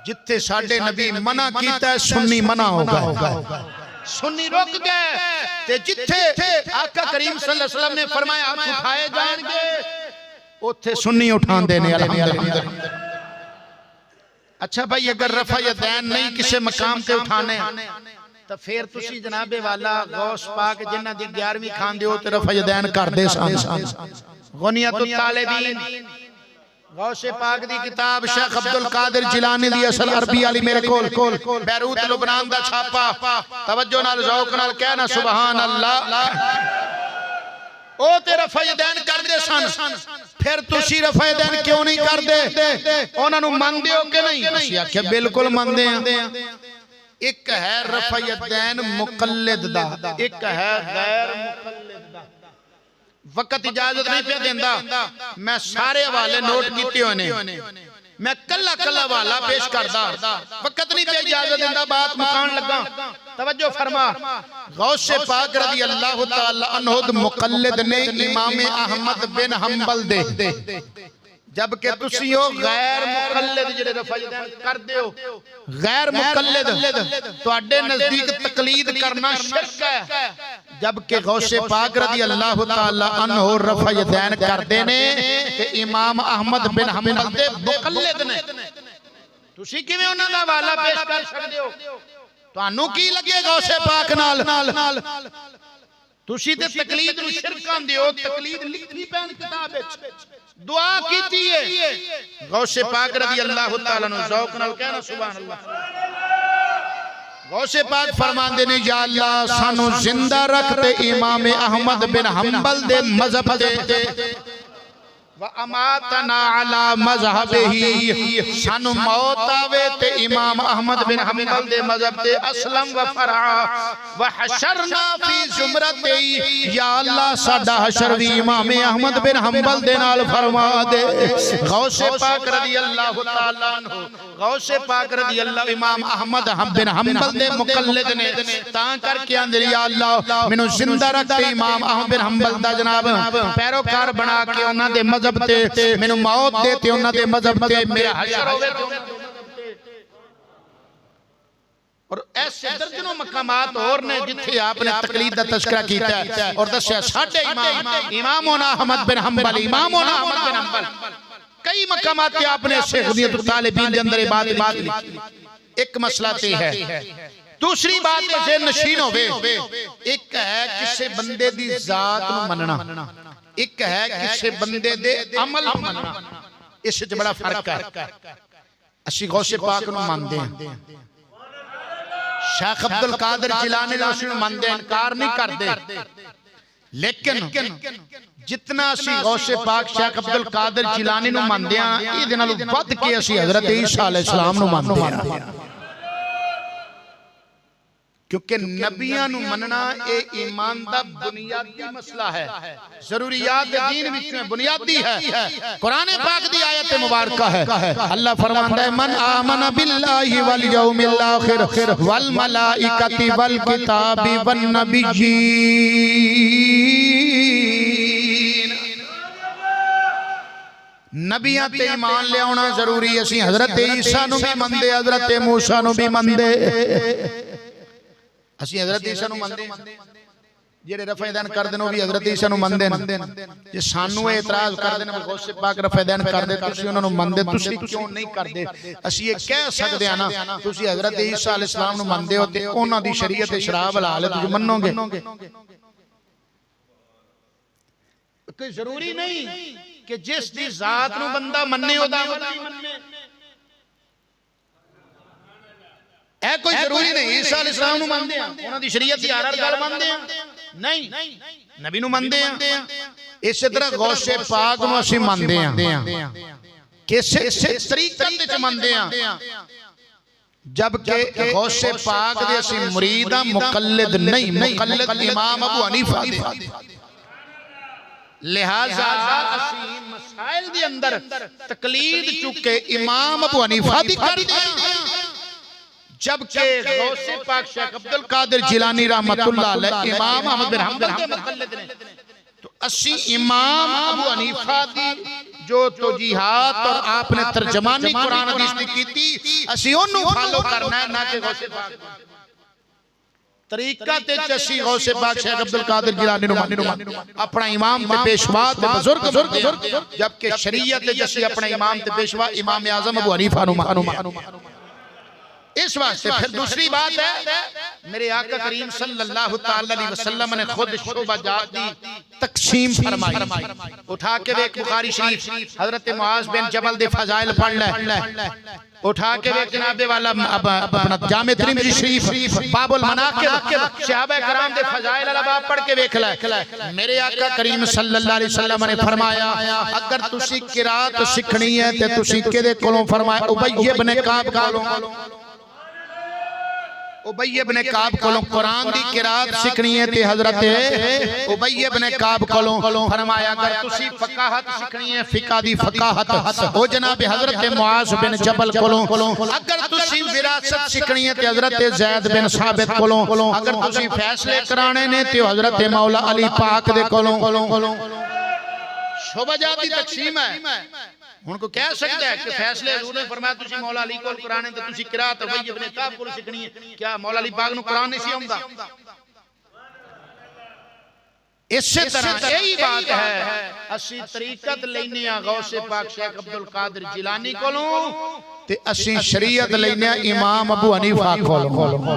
جتھے ساڈے نبی منع کیتا ہے سنی منع ہوگا سنی رک گئے تے جتھے آقا کریم صلی اللہ علیہ وسلم نے فرمایا ہاتھ اٹھائے جائیں گے اوتھے سنی اٹھان دینے الحمدللہ اچھا بھائی اگر رفع یدین نہیں کسے مقام تے اٹھانے تو پھر تسی جناب والا غوث پاک جنہ دی 11ویں کھان دیو تے رفع یدین کر دے سان غنیت الطالبین غوث پاک دی کتاب شیخ عبدالقادر جیلانی دی اصل عربی علی میرے کول بیروت لبنان دا چھاپا توجہ نال ذوق نال کہنا سبحان اللہ او تے رفع یدین کر دے سن پھر تسی رفع یدین کیوں نہیں کر دے انہاں نوں من دیو کہ نہیں اسی آکھیا بالکل من دے ہیں ایک ہے رفع یدین مقلد دا ایک ہے غیر مقلد دا وقت اجازت نہیں پہ دیندہ میں سارے حوالے نوٹ کیتے ہونے میں کلا کلا والا پیش کردہ وقت نہیں پہ اجازت دیندہ بات مکان لگا توجہ فرما غوث پاک رضی اللہ تعالی عنہ مقلد نے امام احمد بن حنبل دے جبکہ تسی ہو غیر مقلد جڑے رفع یدین کر دیو غیر مقلد تو اڈے نزدیک تقلید کرنا شرک ہے جبکہ غوث پاک رضی اللہ تعالی عنہ رفع یدین کر دینے کہ امام احمد بن حنبل دے مقلد نے تسی کیویں انہاں دا حوالہ پیش کر سکدے ہو تانوں کی لگے غوث پاک نال تسی تے تقلید نوں شرک آندے ہو تقلید لکھی پین کتاب وچ دعا کیتی ہے غوث پاک رضی اللہ تعالی عنہ ذوق نال کہنا سبحان اللہ غوث پاک فرماندے نے یا اللہ سانو زندہ رکھ تے امام احمد بن حنبل دے مذہب دے وَأَمَاتَنَا عَلَى مَذْهَبِهِ سانو موت آوے تے امام احمد بن حنبل دے مذہب تے اسلم و فرعا وحشرنا فی زمرتی یا اللہ ساڈا حشر بھی امام احمد بن حنبل دے نال فرما دے غوث پاک رضی اللہ تعالی عنہ غوث پاک رضی اللہ امام احمد بن حنبل دے مقلد نے تاں کر کے اندر یا اللہ منو زندہ رکھ تے امام احمد بن حنبل دا جناب پیروکار بنا کے انہاں دے مذہب تے میں موت دیتے انہاں دے مذہب تے میرا حشر ہوئے اور ایسے درجنوں مقامات اور نے جتھے آپ نے تقلید دا تذکرہ کیتا ہے اور دسیا ساڑھے امامونا احمد بن حنبل امامونا احمد بن حنبل کئی مقامات تے آپ نے ایسے غنیت الطالبین دے اندر بات لکھی ایک مسئلہ تے ہے دوسری بات ہے ذہن نشین ہوئے ایک ہے کسے بندے دی ذات نو مننا ایک ہے کسے بندے دے عمل مننا اس سے بڑا فرق ہے اسی غوث پاک نو مان دیں شیخ عبدالقادر جیلانی نو مان دیں انکار نہیں کر دے لیکن جتنا اسی غوث پاک شیخ عبدالقادر جیلانی نو مان دیں یہ دنالو ود کے اسی حضرت عیسیٰ علیہ السلام نو مان دیں کیونکہ نبیاں نو مننا اے ایمان دا بنیادی مسئلہ ہے ضروریات دین میں بنیادی ہے قرآن پاک دی آیت مبارکہ ہے اللہ فرماتا ہے من آمن باللہ والیوم الاخر والملائکۃ والکتاب والنبیین نبیاں تے ایمان لے آنا ضروری ہے اسی حضرت عیسیٰ نو بھی مندے حضرت موسیٰ نو بھی مندے اسی حضرت عیسیٰ نو مندے جڑے رفع دین کر دین وہ بھی حضرت عیسیٰ نو مندے جے سانو اعتراض کر دین غوث پاک رفع دین کر دے تسی انہاں نو مندے تسی کیوں نہیں کردے اسی یہ کہہ سکدے ہاں نا تسی حضرت عیسیٰ علیہ السلام نو مندے ہو تے انہاں دی شریعت شراب حلال ہے تسی منو گے کوئی ضروری نہیں کہ جس دی ذات نو بندہ مننے ہو دعوت نہیں مننے اے کوئی ضروری نہیں عیسیٰ علیہ السلام نو مندے ہیں انہاں دی شریعت دی ہر گل مندے ہیں نہیں نبی نو مندے ہیں اس طرح غوث پاک نو اسی مندے ہیں کس طریقے تے مندے ہیں جبکہ غوث پاک دے اسی مرید ہیں مقلد نہیں مقلد امام ابو حنیفہ دے لہذا اسی مسائل دے اندر تقلید چکے امام ابو حنیفہ دی کر دیں جبکہ غوث پاک شیخ عبدالقادر جیلانی رحمت اللہ علیہ امام احمد بن حنبل کے مقلد نے تو اسی امام ابو حنیفہ دی جو توجیحات اور آپ نے ترجمانی قرآن حدیث کی تھی اسی انہوں فالو کرنا ہے نہ کہ غوث پاک طریقہ تے چسی غوث پاک شیخ عبدالقادر جیلانی نو اپنا امام تے پیشوا تے بزرگ جبکہ شریعت تے چسی اپنا امام تے پیشوا امام اعظم ابو حنیفہ نو اس واسطے پھر دوسری بات ہے میرے آقا کریم صلی اللہ تعالی علیہ وسلم نے خود شعبہ جات دی تقسیم فرمائی اٹھا کے ایک بخاری شریف حضرت معاذ بن جبل دے فضائل پڑھ لے اٹھا کے ایک جناب والا اپنا جامع ترمذی شریف باب المناقب صحابہ کرام دے فضائل والا باب پڑھ کے دیکھ لے میرے آقا کریم صلی اللہ علیہ وسلم نے فرمایا اگر تسی قرات سیکھنی ہے تے تسی کدے کولوں فرمایا ابی بن کعب کولوں ابی بن کعب کولوں قرآن دی قرات سیکھنی ہے تے حضرت ابی بن کعب کولوں فرمایا اگر تسی فقاہت سیکھنی ہے فقہ دی فقاہت او جناب حضرت معاذ بن جبل کولوں اگر تسی وراثت سیکھنی ہے تے حضرت زید بن ثابت کولوں اگر تسی فیصلے کرانے نے تے حضرت مولا علی پاک دے کولوں شعبہ جات دی تقسیم ہے ان کو کہہ سکتا ہے کہ فیصلے حضور نے فرمایا تسی مولا علی کو قرآن ہے تو تسی قرات ابی بن کعب کو سیکھنی ہے کیا مولا علی پاک نو قرآن نہیں سی آوندا اسی طرح یہی بات ہے اسی طریقت لینے غوث پاک شیخ عبدالقادر جیلانی کولوں تے اسی شریعت لینے امام ابو حنیفہ کولوں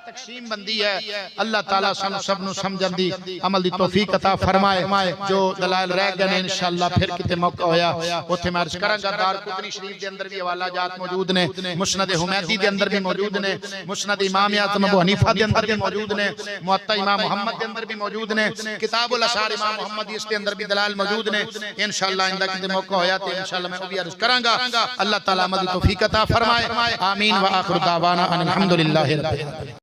تقسیم بندی ہے اللہ تعالیٰ سب نو سمجھن دی عمل دی توفیق عطا فرمائے جو دلائل رہ گئے انشاءاللہ پھر کتے موقع ہویا اوتھے میں عرض کراں گا دار قطنی شریف دے اندر بھی حوالہ جات موجود نے مسند حمیدی دے اندر بھی موجود نے مسند امام اعظم ابو حنیفہ دے اندر بھی موجود نے موطا امام محمد دے اندر بھی موجود نے کتاب الاشعار امام محمد اس دے اندر بھی دلائل موجود نے انشاءاللہ آئندہ کتے موقع ہویا تے انشاءاللہ میں بھی عرض کراں گا اللہ تعالیٰ عمل دی توفیق عطا فرمائے آمین وآخر دعوانا ان الحمدللہ رب العالمین